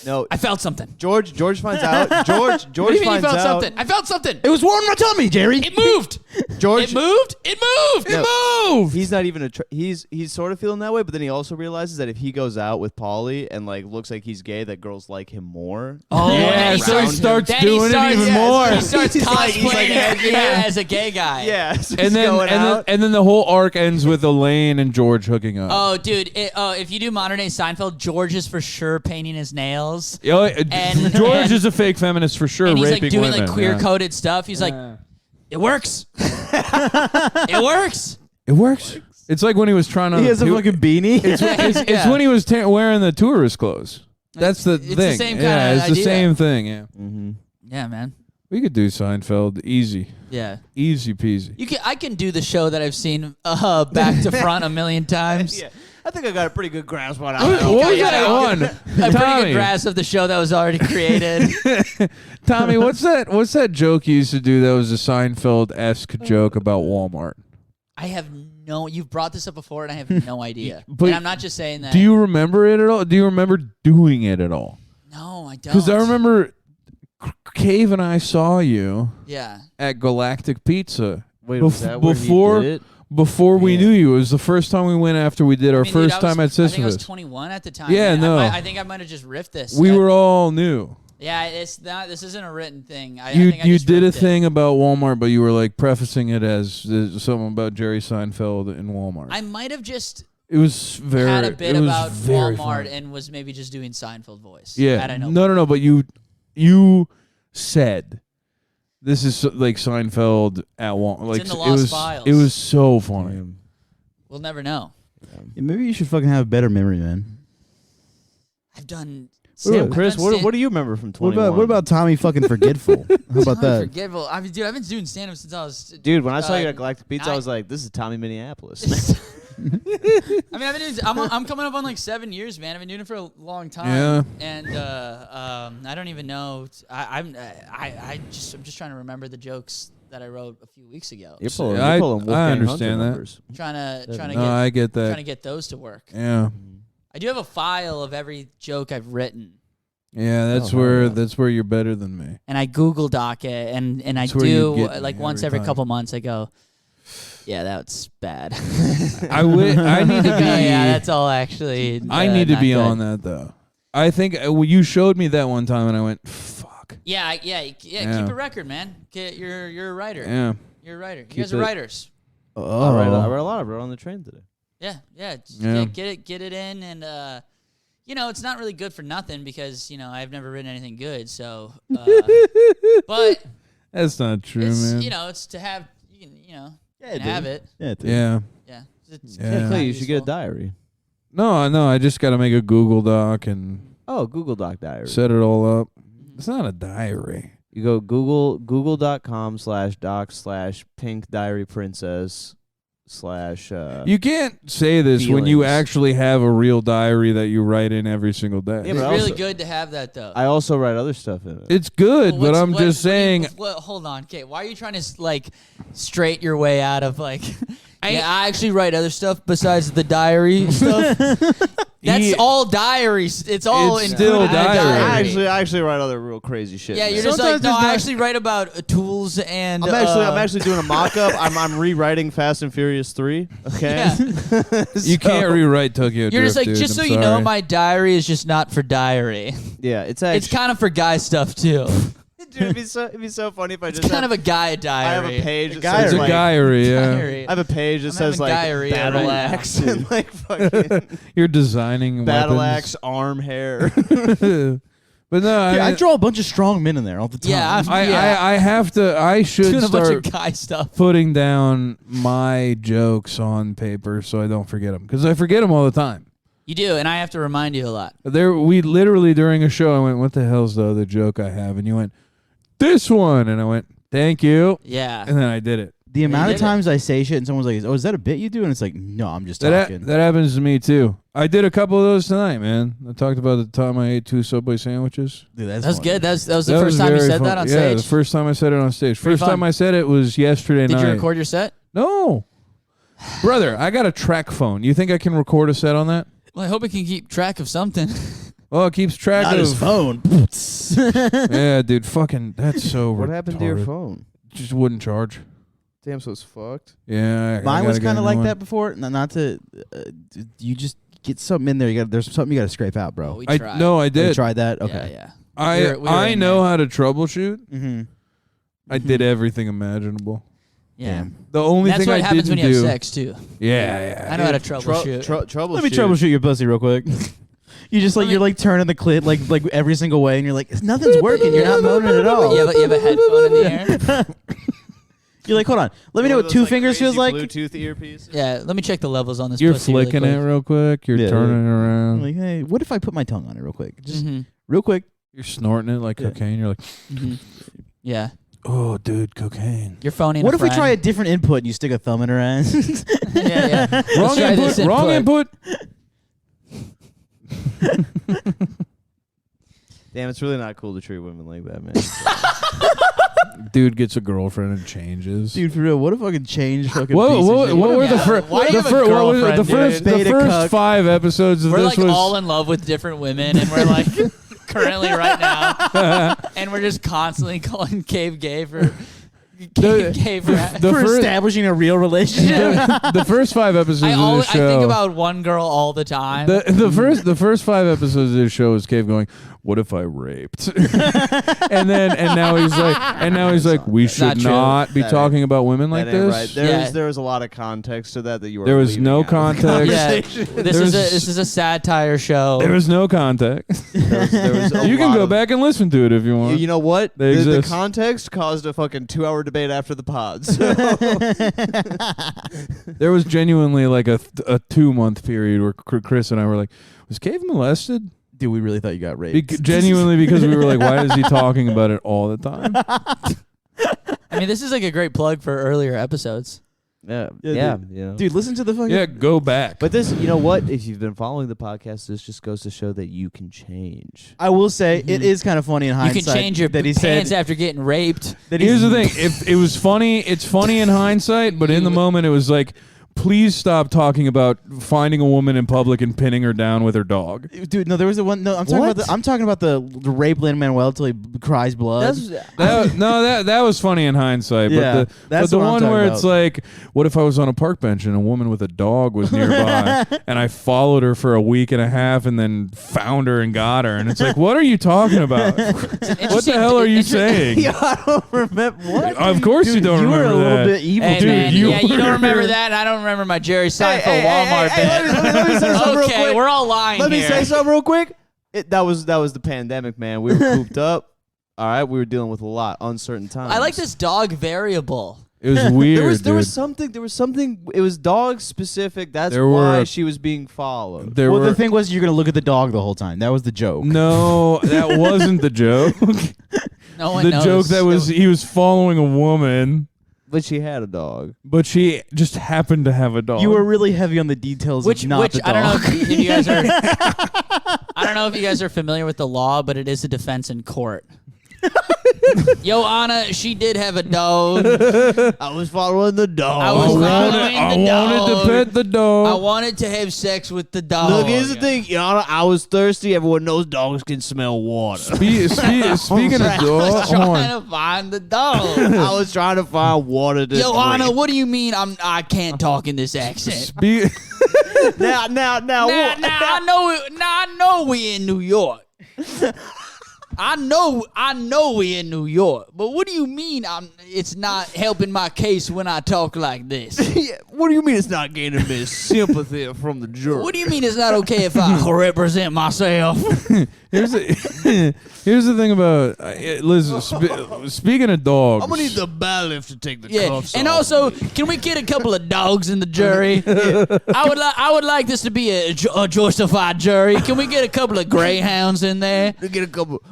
No, I felt something. George finds out. George What do you mean you finds felt out. something? I felt something. it was warm in my tummy, Jerry. It moved. George. It moved. It moved. No. It moved. He's not even he's sort of feeling that way, but then he also realizes that if he goes out with Polly and like looks like he's gay, that girls like him more. Oh, Yeah, and so he starts doing it even yeah, more. He starts He's like- cosplaying as a gay guy. Yeah, so And he's then going out. and then the whole arc ends with Elaine and George hooking up. Oh, dude. If you do modern day Seinfeld, George is for sure painting his nails. And George is a fake feminist for sure, And he's raping like doing women. like queer coded stuff. He's like, it works. It works. It works. It's like when he was trying to. He has a fucking beanie. It's when he was wearing the tourist clothes. That's the It's thing. the same yeah, kinda it's the idea. same thing. Yeah, Mm-hmm. Yeah, man. we could do Seinfeld easy, Yeah. easy peasy. I can do the show that I've seen back to front a million times. Yeah, I think I got a pretty good grasp on What was that one? A pretty Tommy, good grasp of the show that was already created. Tommy, what's that joke you used to do that was a Seinfeld-esque joke about Walmart? I have you've brought this up before and I have no idea. But and I'm not just saying that. Do you remember it at all? Do you remember doing it at all? No, I don't. Because I remember Cave and I saw you Yeah. at Galactic Pizza. Wait, was that where he before did it? before we Yeah. knew you. It was the first time we went after we did our I mean, dude, first I time at was, I think I was Sisyphus. 21 at the time. Yeah, man. no. I think I might have just riffed this. We were all new. Yeah, it's not. This isn't a written thing. I You think I you just did a riffed it. thing about Walmart, but you were like prefacing it as something about Jerry Seinfeld in Walmart. I might have just It was very. had a bit it was about very Walmart funny. and was maybe just doing Seinfeld voice. Yeah. I don't know. No. But you said this is like Seinfeld at Walmart. Like in the it Lost was. Files. It was so funny. We'll never know. Yeah, maybe you should fucking have a better memory, man. I've done. Sam, I've Chris, done what do you remember from What 21? about Tommy fucking forgetful? How about that? Forgetful. I mean, dude, I've been doing stand-up since I was. Dude, when I saw you Uh, at Galactic Pizza, I was like, this is Tommy Minneapolis. I mean, I've been doing. I'm coming up on like 7 years, man. I've been doing it for a long time. Yeah. And I don't even know. I'm just trying to remember the jokes that I wrote a few weeks ago. You're pulling, I- you're pulling I Wolfgang understand Hunter that. numbers. Trying to No, I get trying to that. get those to work. Yeah. I do have a file of every joke I've written, Yeah, that's Oh, where yeah. that's where you're better than me. and I Google Doc it, and I That's where you do get me like once every every time. couple months. I go, yeah, that's bad. I need to be. yeah, that's all actually. I need to not be good. on that though. I think you showed me that one time, and I went, "Fuck." Yeah, Yeah. Keep a record, man. You're a writer. Yeah. You're a writer. You Keep guys are it- writers. I read Oh, a lot of it on the train today. Yeah. Just Yeah. Get it in, and it's not really good for nothing because I've never written anything good. So, but That's not true, it's man. it's to have you can dude. have it. yeah, dude. Yeah. Yeah. It's Yeah. kinda Clay, you should get a useful. diary. No, I just got to make a Google Doc and Oh, Google Doc diary. set it all up. It's not a diary. You go google.com/doc/pink diary princess / You can't say this when you feelings. actually have a real diary that you write in every single day. Yeah, It's but really also- good to have that though. I also write other stuff in it. It's good, Well, but what's- I'm what- just what do you- saying. hold on, okay. Why are you trying to straight your way out of I actually write other stuff besides the diary stuff. That's all diaries. It's all It's included still in the diary. I actually write other real crazy shit. Yeah, man. you're just Sometimes like, no, there's I not- actually write about tools and. I'm actually doing a mock-up. I'm rewriting Fast and Furious 3. Okay. Yeah. You can't rewrite Tokyo You're just Drift, like, dude. just I'm so you know, sorry. my diary is just not for diary. Yeah, it's It's kind of for guy stuff too. Dude, it'd be so funny if I just It's kind of a guy I diary. have a page that It's says a like diary, yeah. Diary. I have a page that I'm says having like diarrhea battle right now. axe and like fucking You're designing battle weapons. axe arm hair. But no, I I, draw a bunch of strong men in there all the time. Yeah, I have to. I should Doing a bunch start of guy stuff. putting down my jokes on paper so I don't forget them because I forget them all the time. You do, and I have to remind you a lot. We literally during a show I went, "What the hell's the other joke I have?" And you went, "This one," and I went, "Thank you," Yeah. and then I did it. the amount did of it. times I say shit and someone's like, "Oh, is that a bit you do?" And it's like, "No, I'm just talking." That happens to me too. I did a couple of those tonight, man. I talked about the time I ate 2 Subway sandwiches. Dude, That's funny. good. That was the first time you very said fun. that on Yeah, stage. the first time I said it on stage. Pretty First time fun. I said it was yesterday Did night. you record your set? No. Brother, I got a track phone. You think I can record a set on that? Well, I hope it can keep track of something. Well, it keeps track Not of. his phone. Yeah, dude, fucking, that's so What happened to your retarded. phone? Just wouldn't charge. Damn, so it's fucked. Yeah, Mine was kind of like that before. Not to, you just get something in there. There's something you got to scrape out, bro. We I tried. no, I You did. tried that? Yeah, Okay. yeah. I We were I in know there. how to troubleshoot. Mm-hmm. I did everything imaginable. Yeah. The only That's thing what I happens didn't when you do. have sex too. Yeah. I know how to troubleshoot. Troubleshoot. Let me troubleshoot your pussy real quick. You just like you're like turning the clit like every single way, and you're like nothing's working. You're not moaning at all. You have a headphone in the air. You're like, hold on. Let me know what 2 fingers feels like. Bluetooth earpiece. Yeah, let me check the levels on this. You're pussy flicking really it real quick. You're Yeah, turning it I'm around. like, hey, what if I put my tongue on it real quick? Just Mm-hmm. real quick. You're snorting it like Yeah. cocaine. You're like, Mm-hmm. Yeah, oh, dude, cocaine. you're phoning. What a if we friend. try a different input and you stick a thumb in her ass? Yeah. Let's Wrong try input. this Wrong input. Damn, it's really not cool to treat women like that, man. Dude gets a girlfriend and changes. Dude, for real, what if I could change fucking What piece of shit? were the Yeah, first? why do you have a what was girlfriend, the first? dude? The Beta first cuck. 5 episodes of We're this like was all in love with different women, and we're like currently right now, and we're just constantly calling Cave gay for gay for. the for first. establishing a real relationship. The first 5 episodes of I this show. think about one girl all the time. The first 5 episodes of this show is Cave going, "What if I raped?" and now he's like, "We should Not true. not be That talking about women like That ain't this." right. Yeah. There was a lot of context to that you were. There was leaving no out of the context. yeah, conversation. this is a satire show. There was no context. There was a You can lot go of- back and listen to it if you want. You know what? They The exist. context caused a fucking 2-hour debate after the pod. So. There was genuinely like a 2-month period where Chris and I were like, "Was Cave molested?" Dude, we really thought you got raped. Genuinely, because we were like, "Why is he talking about it all the time?" I mean, this is like a great plug for earlier episodes. Yeah, Yeah, you know. Dude, listen to the fucking. Yeah, go back. But this, you know what? If you've been following the podcast, this just goes to show that you can change. I will say it is kind of funny in You hindsight. can change your that he pants said after getting raped. that Here's the thing: if it was funny, it's funny in hindsight, but in the moment, it was like, please stop talking about finding a woman in public and pinning her down with her dog. Dude, no, there was the one. No, I'm talking about the rape Lin-Manuel till he cries blood. That was funny in hindsight, Yeah, but that's the what I'm one talking where about. it's like, what if I was on a park bench and a woman with a dog was nearby and I followed her for a week and a half and then found her and got her, and it's like, what are you talking about? What the hell are you saying? Yeah, I don't remember what. Of course you don't you were remember a little that. bit evil, Hey, Dude, man, you yeah, you were- don't remember that, and I don't remember my Jerry Seinfeld hey, Walmart hey, bit. let me say something real Okay, quick. we're all lying Let me here. say something real quick. That was the pandemic, man. We were cooped up. All right, we were dealing with a lot uncertain times. I like this dog variable. It was weird. There was dude. something. It was dog specific. That's There why were- she was being followed. There Well, were the thing was, you're gonna look at the dog the whole time. That was the joke. no, that wasn't the joke. No one The knows. joke that was he was following a woman, But she had a dog. but she just happened to have a dog. You were really heavy on the details. Which of not the I don't know dog. if you guys are. I don't know if you guys are familiar with the law, but it is a defense in court. Yo, Anna, she did have a dog. I was following the dog. I was following I the wanted dog. to pet the I dog. wanted to have sex with the dog. Look, here's the thing, Yana. I was thirsty. Everyone knows dogs can smell water. Speaking of I dog, was hold on. trying to find the dog. I was trying to find water to Yo, drink. Anna, what do you mean I can't talk in this accent? Now, Nah, I know we in New York. I know we in New York. But what do you mean it's not helping my case when I talk like this? Yeah, what do you mean it's not gaining me sympathy from the jury? What do you mean it's not okay if I represent myself? Here's the thing about listen. Speaking of dogs, I'm gonna need the bailiff to take the Yeah, cuffs and off. also, can we get a couple of dogs in the jury? I would like this to be a justified jury. Can we get a couple of greyhounds in there? get a couple.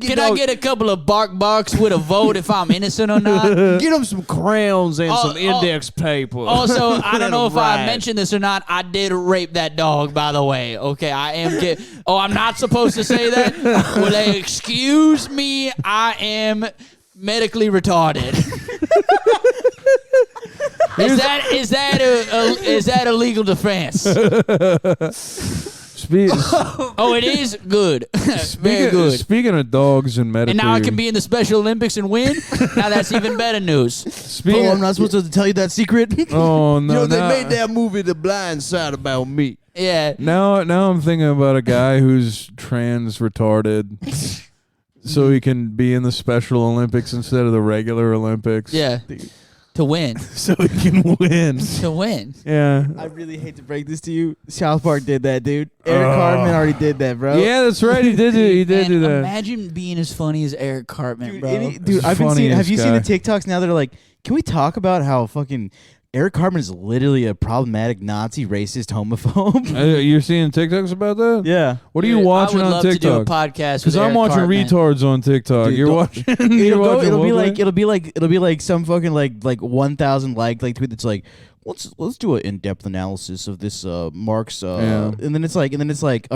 Can I get a couple of barks with a vote if I'm innocent or not? Get them some crayons and Oh, some index paper. Also, I don't know if I Right. mentioned this or not. I did rape that dog, by the way. Okay, I am. I'm not supposed to say that. Will they excuse me? I am medically retarded. Is that a legal defense? Oh, it is good. Very good. Speaking of dogs and medically, And now I can be in the Special Olympics and win. Now that's even better news. Speaking, Oh, I'm not supposed to tell you that secret. oh no, They now- made that movie The Blind Side about me. Yeah. Now I'm thinking about a guy who's trans retarded, so he can be in the Special Olympics instead of the regular Olympics. Yeah. To win. So he can win. To win. Yeah. I really hate to break this to you. South Park did that, dude. Eric Cartman already did that, bro. Yeah, that's right. He did. He did And do that. Imagine being as funny as Eric Cartman, Dude, bro. I've been seeing. Funniest Have you seen the guy. TikToks now that are like, can we talk about how fucking Eric Cartman is literally a problematic Nazi, racist, homophobe? You're seeing TikToks about that? Yeah. What are you Dude, watching I would on love to do a TikTok? podcast Because with I'm Eric watching Cartman. retards on TikTok. Dude, You're don't- watching. You're watching. It'll be what, like some fucking like 1,000 like tweet that's like, let's do an in-depth analysis of this Marx Yeah. and then it's like a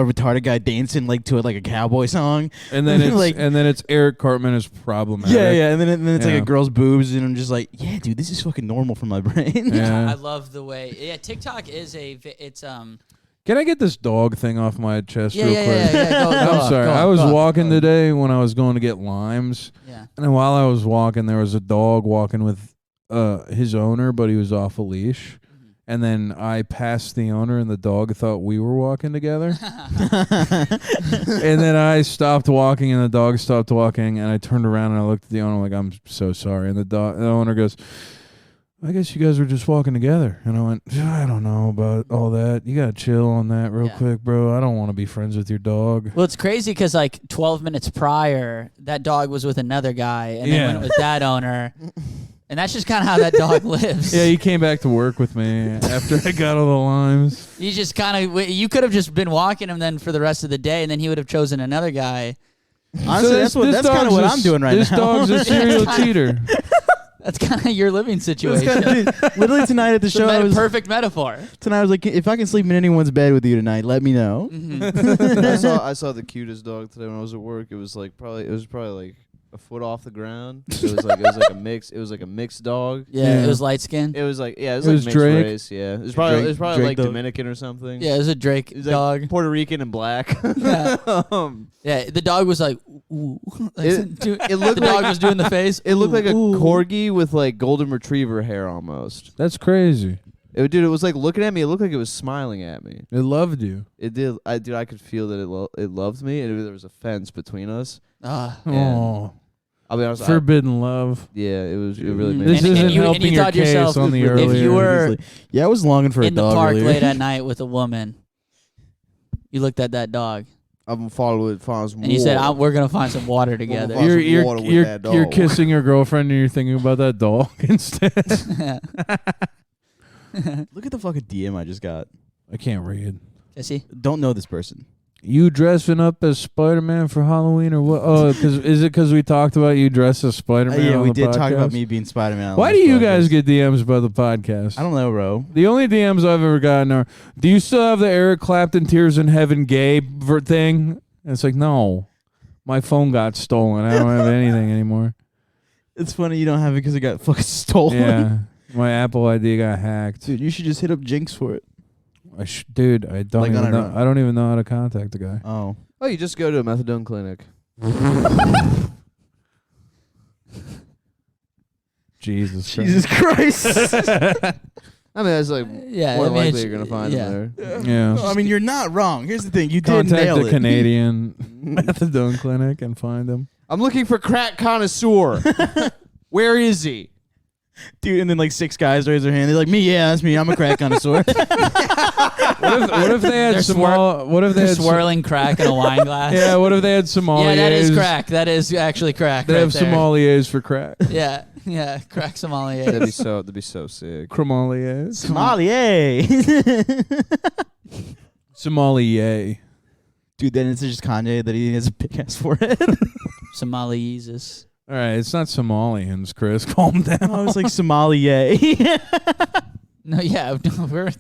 retarded guy dancing like to it like a cowboy song. and then it's like- and then it's Eric Cartman is problematic. Yeah, and then it's like Yeah. a girl's boobs, and I'm just like, yeah, dude, this is fucking normal for my brain. Yeah. I love the way. Yeah, TikTok is it's Can I get this dog thing off my chest Yeah, real yeah, quick? yeah, yeah. Go I'm off, sorry. go I off, was go off, walking go off. today when I was going to get limes, Yeah. and while I was walking, there was a dog walking with his owner, but he was off a leash. And then I passed the owner, and the dog thought we were walking together. And then I stopped walking, and the dog stopped walking, and I turned around and I looked at the owner like, "I'm so sorry." And the owner goes, "I guess you guys were just walking together." And I went, "I don't know about all that. You gotta chill on that real Yeah. quick, bro. I don't want to be friends with your dog." Well, it's crazy because like 12 minutes prior, that dog was with another guy, and Yeah. then went with that owner, and that's just kind of how that dog lives. Yeah, he came back to work with me after I got all the limes. You just kind of you could have just been walking him then for the rest of the day, and then he would have chosen another guy. Honestly, So that's kind of what I'm doing right this now. dog's a serial cheater. That's kind of your living That's situation. kinda- dude, literally tonight at the It's show, a I was perfect metaphor. tonight. I was like, if I can sleep in anyone's bed with you tonight, let me know. I saw the cutest dog today when I was at work. It was probably like a foot off the ground. It was like a mixed dog. Yeah, Yeah. it was light skin. It was like It like was mixed Drake? race. Yeah, it was probably Drake like dog. Dominican or something. Yeah, it was a Drake It was like dog. Puerto Rican and black. Yeah. um, Yeah, the dog was like, ooh. Like, it looked the dog like was doing the face. it looked like a Ooh. corgi with like golden retriever hair almost. That's crazy. It was like looking at me. It looked like it was smiling at me. It loved you. It did. I could feel that it loved me, and there was a fence between us. Ah. Oh, I'll be honest. forbidden love. Yeah, it really made This And- me isn't and you helping your thought case yourself, on the if earlier. you were Yeah, I was longing for a in the dog park earlier. late at night with a woman, you looked at that dog, I'm gonna follow it. Find some and you said, water. "We're gonna find some water together." Find some water with that You're dog. kissing your girlfriend and you're thinking about that dog instead. Look at the fucking DM I just got. I can't read. Jesse, Don't know this person. You dressing up as Spider-Man for Halloween or what? Oh, is it because we talked about you dressed as Spider-Man? Yeah, on we the did talk about podcast? me being Spider-Man. on Why do this you podcast. guys get DMs about the podcast? I don't know, bro. The only DMs I've ever gotten are, "Do you still have the Eric Clapton Tears in Heaven gay thing?" And it's like, no, my phone got stolen. I don't have anything anymore. It's funny you don't have it because it got fucking stolen. Yeah, my Apple ID got hacked. Dude, you should just hit up Jinx for it. Dude, I don't Like even on know. our- I don't even know how to contact the guy. Oh. Oh, you just go to a methadone clinic. Jesus Christ. I mean, that's like yeah, more I mean, likely it's- you're gonna find yeah. him there. Yeah. I mean, you're not wrong. Here's the thing. You did Contact nail the it. Canadian methadone clinic and find him. I'm looking for crack connoisseur. Where is he? Dude, and then like 6 guys raise their hand. They're like, me, yeah, that's me. I'm a crack connoisseur. What if they had They're small? What if they had swirling crack in a wine glass. Yeah. What if they had sommeliers? Yeah, that is crack. That is actually crack. They right have there. sommeliers for crack. Yeah, yeah, crack sommelier. That'd be so sick. Sommeliers. Sommelier. Sommelier. Dude, then it's just Kanye that he has a big ass forehead. Sommeliers. All right, it's not Somalians, Chris. Calm down. I was like, sommelier. No, yeah, we're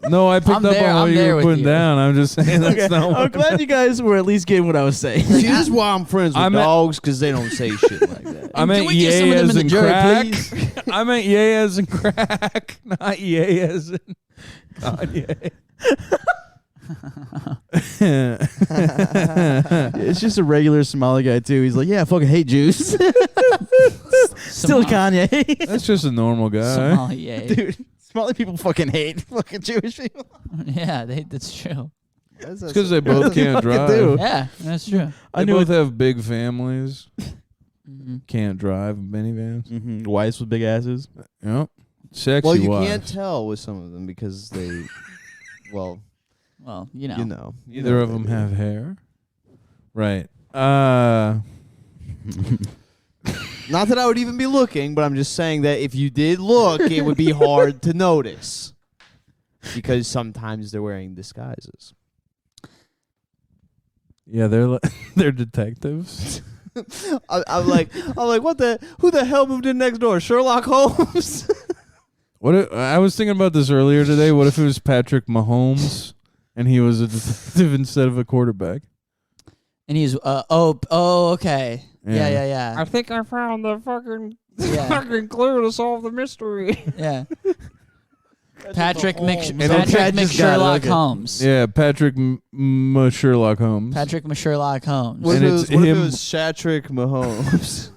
No, I picked I'm up there- on what I'm you there were with putting you. down. I'm just saying that's Okay. not I'm what glad you guys were at least getting what I was saying. See, this is why I'm friends with I meant- dogs, because they don't say shit like that. I meant we get some yay of them as in the in jury, crack. please? I meant yay as in crack, not yay as in Kanye. It's just a regular Somali guy too. He's like, yeah, I fucking hate Jews. Still Kanye. That's just a normal guy. Somalia. Dude, Somali people fucking hate fucking Jewish people. Yeah, that's true. It's because they both can't drive. do. Yeah, that's true. They both have big families. Mm-hmm. Can't drive minivans. Mm-hmm. Wives with big asses. Yep. Sexy Well, you wives. can't tell with some of them because they, well, You know. you know. Neither of them have hair. Right. Not that I would even be looking, but I'm just saying that if you did look, it would be hard to notice. Because sometimes they're wearing disguises. Yeah, they're detectives. I'm like, what the? Who the hell moved in next door? Sherlock Holmes? I was thinking about this earlier today. What if it was Patrick Mahomes and he was a detective instead of a quarterback? And he's okay. Yeah. I think I found the fucking Yeah. fucking clue to solve the mystery. Yeah. Patrick just McSherlock got it, okay. Holmes. Yeah, Patrick Sherlock Holmes. Patrick McSherlock Holmes. What And if it's it was him- Shatrick Mahomes?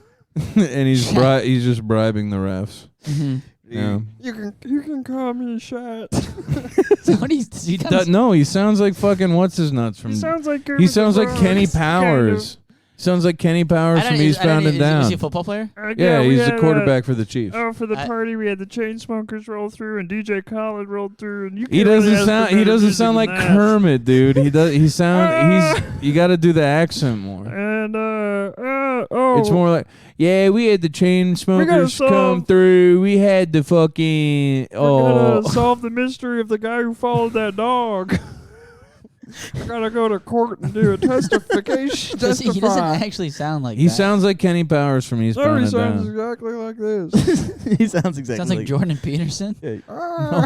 And he's just bribing the refs. Mm-hmm. Yeah. You can call me Shat. So what he does? No, he sounds like fucking what's his nuts from. He sounds like He sounds like Kenny Kind of. Powers. Sounds like Kenny Powers from Eastbound and Down. Is he a football player? Yeah, we he's the had, quarterback for the Chiefs. for the I- party, we had the Chainsmokers roll through, and DJ Khaled rolled through, and you. He can't really doesn't ask sound. for He better doesn't music sound than like that. Kermit, dude. He does. He sound. You got to do the accent more. And It's more like, yeah, we had the chain smokers come solve- through. We had the fucking we're gonna oh. solve the mystery of the guy who followed that dog. I gotta go to court and do a testification. He doesn't actually sound like He that. sounds like Kenny Powers from No, Eastbound he and sounds Down. exactly like this. He sounds exactly Sounds like Jordan Peterson. No,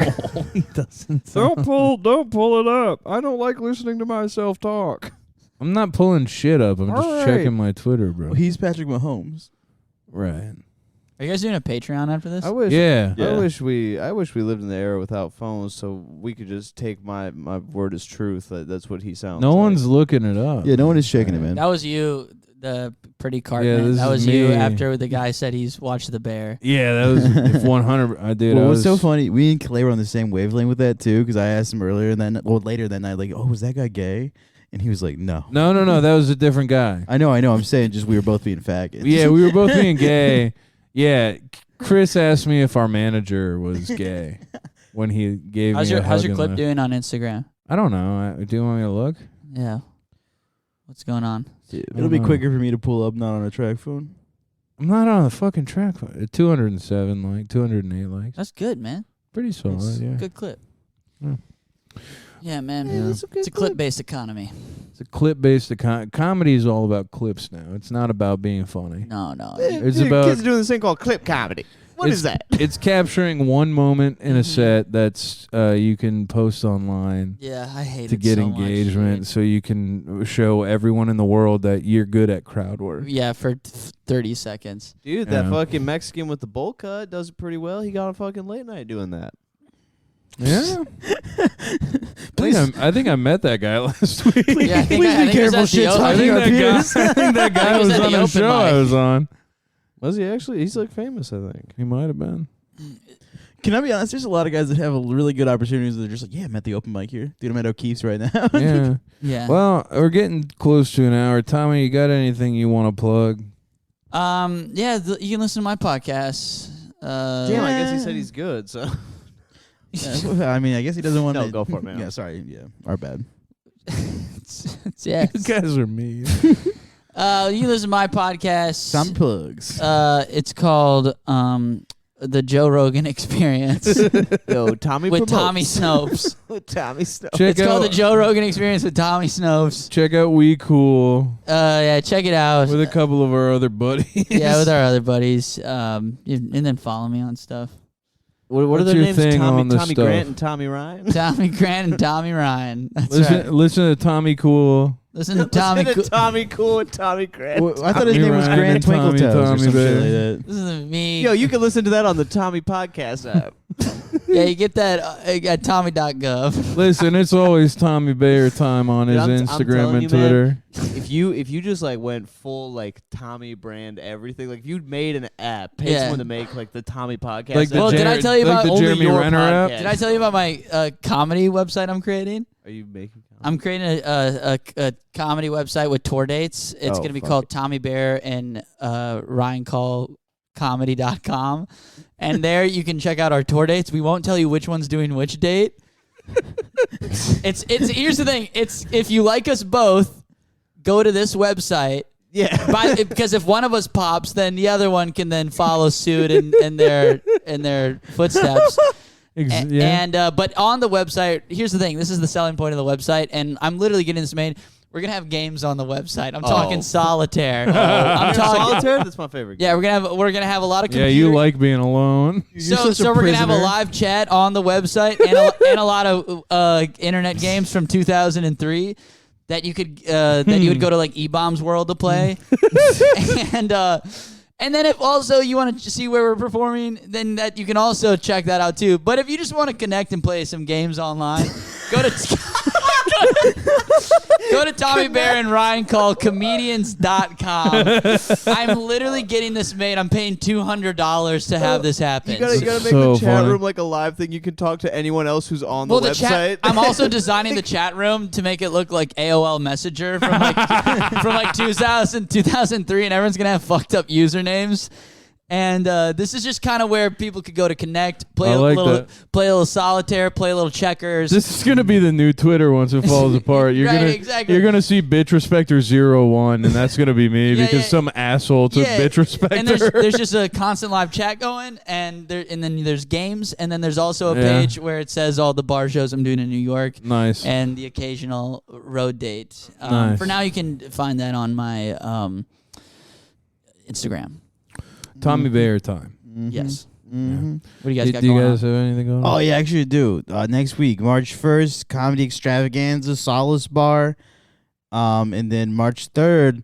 he doesn't. Don't pull it up. I don't like listening to myself talk. I'm not pulling shit up. I'm just All right. checking my Twitter, bro. Well, he's Patrick Mahomes. Right. Are you guys doing a Patreon after this? I wish. Yeah. Yeah. I wish we lived in the era without phones, so we could just take my word as truth. That's what he sounds. No like. one's looking it up. Yeah, no one is checking it, man. That was you, the pretty Yeah, Cartman. this That is was you me. after the guy said he's watched The Bear. Yeah, that was if 100. I did. Well, I what's was, so funny? Me and Clay were on the same wavelength with that too, because I asked him earlier later that night, like, "Oh, was that guy gay?" And he was like, "No." No. That was a different guy. I know. I'm saying just we were both being faggots. Yeah, we were both being gay. Yeah, Chris asked me if our manager was gay when he gave How's me your a How's hug your in clip the- doing on Instagram? I don't know. Do you want me to look? Yeah. What's going on? It'll be quicker for me to pull up, not on a track phone. I'm not on the fucking track. 207 208 likes. That's good, man. Pretty solid. It's Yeah. a good clip. Yeah. Yeah, man. Yeah. It's a clip-based economy. It's a clip-based comedy is all about clips now. It's not about being funny. No. It's Kids about are doing this thing called clip comedy. What is that? It's capturing one moment in a Mhm. set that's you can post online Yeah, I hate to it get so much, engagement, dude. so you can show everyone in the world that you're good at crowd work. Yeah, for 30 seconds. Dude, that Yeah. fucking Mexican with the bowl cut does it pretty well. He got a fucking late night doing that. Yeah. I think I met that guy last week. Yeah, I think Please I be think it was careful, at the shit open- I talking think our that peers. guy, I think that guy He was was at on the a open show I mic. was on. Was he actually? He's like famous, I think. He might have been. Can I be honest? There's a lot of guys that have really good opportunities that are just like, yeah, I'm at the open mic here. Dude, I'm at O'Keefe's right now. Yeah. Yeah. Well, we're getting close to an hour. Tommy, you got anything you want to plug? Yeah, you can listen to my podcast. Damn, I guess he said he's good. So I mean, I guess he doesn't want to. No, go for it, man. Yeah, sorry. Yeah, our bad. yeah. You guys are mean. You can listen to my podcast. Some plugs. It's called The Joe Rogan Experience yo, Tommy with promotes. Tommy Snopes. With Tommy Snow. Check It's called out The Joe Rogan Experience with Tommy Snopes. check out We Cool Yeah, check it out. with a couple of our other buddies. Yeah, with our other buddies. And then follow me on stuff. What are What's their your names? thing Tommy on the Tommy stuff? Grant and Tommy Ryan. Tommy Grant and Tommy Ryan. That's right. Listen to Tommy Cool. Listen to Tommy. Tommy Cool and Tommy Grant. Well, I thought his Me, name was Ryan, Grant and Tommy, Twinkletoes or Tommy some shit Bear. like that. Listen to me. Yo, you can listen to that on the Tommy Podcast app. Yeah, you get that at Tommy.gov. Listen, it's always Tommy Bayer time on his I'm Instagram telling and you, man. Twitter. if you just like went full like Tommy brand everything, like if you made an app, paid Yeah. someone to make like the Tommy Podcast. Like the Well, did I tell you like about the only Jeremy your Renner app? podcast? Did I tell you about my comedy website I'm creating? Are you making? I'm creating a comedy website with tour dates. It's Oh, going to be fuck. called Tommy Bear and Ryan Call comedy.com. And there you can check out our tour dates. We won't tell you which one's doing which date. It's here's the thing. It's if you like us both, go to this website. Yeah. Because if one of us pops, then the other one can then follow suit in their footsteps. But on the website, here's the thing. This is the selling point of the website, and I'm literally getting this made. We're gonna have games on the website. I'm talking solitaire. I'm talking Solitaire. That's my favorite. Yeah, we're gonna have a lot of Yeah, computer. you like being alone. So we're gonna have a live chat on the website and a lot of internet games from 2003 that you could that you would go to like E-Bombs World to play, and then if also you want to see where we're performing, then that you can also check that out too. But if you just want to connect and play some games online, go to go to Tommy Bear and Ryan Call comedians.com. I'm literally getting this made. I'm paying $200 to have this happen. You gotta make So the chat funny. room like a live thing. You can talk to anyone else who's on Well, the the website. chat. I'm also designing the chat room to make it look like AOL Messenger from like 2003, and everyone's gonna have fucked up usernames. And this is just kind of where people could go to connect, play I a like little, that. play a little solitaire, play a little checkers. This is gonna be the new Twitter once it falls apart. You're Right, gonna exactly. you're gonna see Bitch Respector 01, and that's gonna be me Yeah, because yeah. some asshole took Yeah, Bitch Respector. And there's just a constant live chat going, and then there's games, and then there's also a Yeah. page where it says all the bar shows I'm doing in New York. Nice. And the occasional road date. Nice. For now, you can find that on my Instagram. Tommy Bayer time. Yes. Mm-hmm. What do you guys got Do you going guys on? have anything going Oh on? yeah, actually I do. Next week, March 1st, Comedy Extravaganza, Solace Bar. And then March 3rd,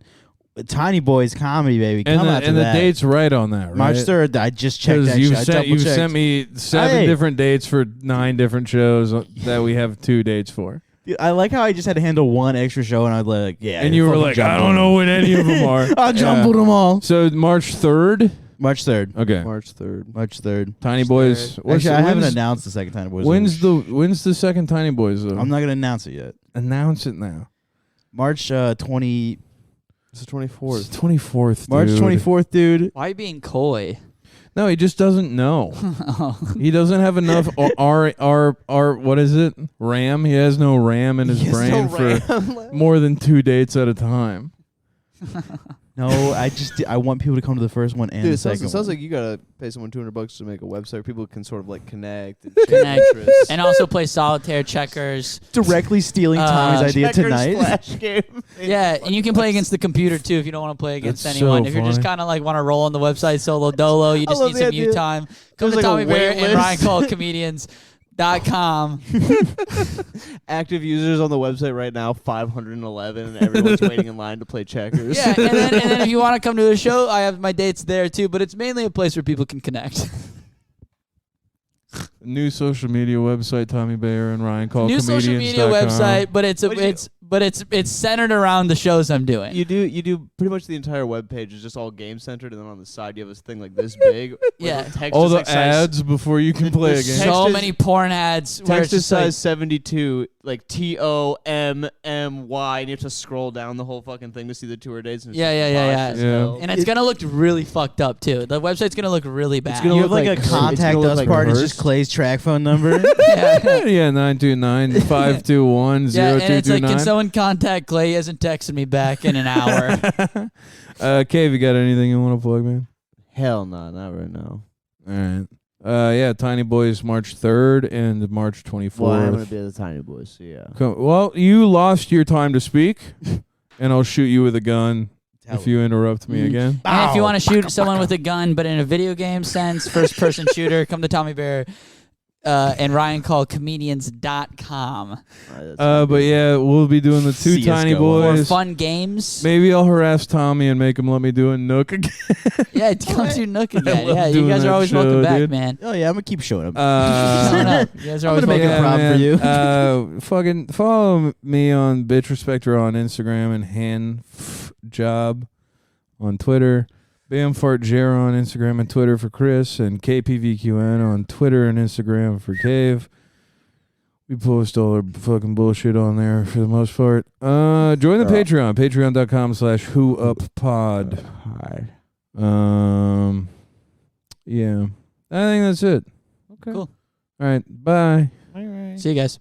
Tiny Boys Comedy, baby. And Come the, out to and the that. date's right on that, right? March 3rd. I just checked Because that you've shit. I you've double-checked. sent me 7 Hey. different dates for 9 different shows that we have 2 dates for. Dude, I like how I just had to handle one extra show, and I was like, yeah. And you were fucking like, jumbled I don't them. know what any of them are. I jumbled them all. So March 3rd? March 3rd. Okay. March 3rd. March 3rd. Tiny Boys. Actually, I haven't when's- announced the second Tiny Boys. When's the second Tiny Boys though? I'm not going to announce it yet. Announce it now. March 20. It's the 24th. It's 24th. March dude. 24th, dude. Why are you being coy? No, he just doesn't know. Oh. He doesn't have enough what is it? RAM. He has no RAM in his He has brain no for more than 2 dates at a time. No, I want people to come to the first one and Dude, the it sounds, second it sounds one. like you gotta pay someone $200 to make a website where people can sort of like connect and Connect. interests. And also play solitaire, checkers. Directly stealing Tommy's idea Checkers tonight. Flash game. Yeah, and you can play against the computer too if you don't want to play against That's anyone. so If you're just funny. kind of like want to roll on the website solo dolo, you just love need the some idea. mute time. Come to There's like a Tommy Bear wait and Ryan list. Call comedians.com. Active users on the website right now, 511, and everyone's waiting in line to play checkers. Yeah, and then if you want to come to the show, I have my dates there too. But it's mainly a place where people can connect. New social media website, Tommy Bayer and Ryan Call New social media website, but it's centered around the shows I'm doing. You do pretty much the entire web page is just all game centered, and then on the side you have this thing like this big. where Yeah. the text All is the like size- ads before you can play a the game. text So is- many porn ads. Where Text it's is just like, size 72, like TOMMY, and you have to scroll down the whole fucking thing to see the tour dates. And it's Yeah, just yeah, yeah, posh yeah. as Yeah. hell. and it's gonna look really fucked up too. The website's gonna look really bad. gonna You look have like like a it's contact gonna look us like part. It's reversed. just Clay's track phone number. yeah. Yeah, 929-521-0229. Yeah, and it's like, can someone contact Clay? He hasn't texted me back in an hour. Cave, you got anything you want to plug, man? Hell no, not right now. All right. Yeah, Tiny Boys March 3rd and March 24th. Well, I'm gonna be at the Tiny Boys, so yeah. Well, you lost your time to speak, and I'll shoot you with a gun if you interrupt me again. And if you want to shoot someone with a gun, but in a video game sense, first-person shooter, come to Tommy Bear. and Ryan call comedians.com But yeah, we'll be doing the two CS:GO. tiny for boys. fun games. Maybe I'll harass Tommy and make him let me do a Nook again. Yeah, come to Nook again. love Yeah, you doing guys that are always show, welcome back, dude. man. Oh yeah, I'm gonna keep showing up. Showing up. You guys are always gonna make welcome it a back. problem for you. Fucking follow me on Bitch Respecter on Instagram and Hanf Job on Twitter. Bamfart Jera on Instagram and Twitter for Chris, and KPVQN on Twitter and Instagram for Cave. We post all our fucking bullshit on there for the most part. Join the Patreon, patreon.com/whouppod. Yeah. I think that's it. Okay. Cool. All right. Bye. See you guys.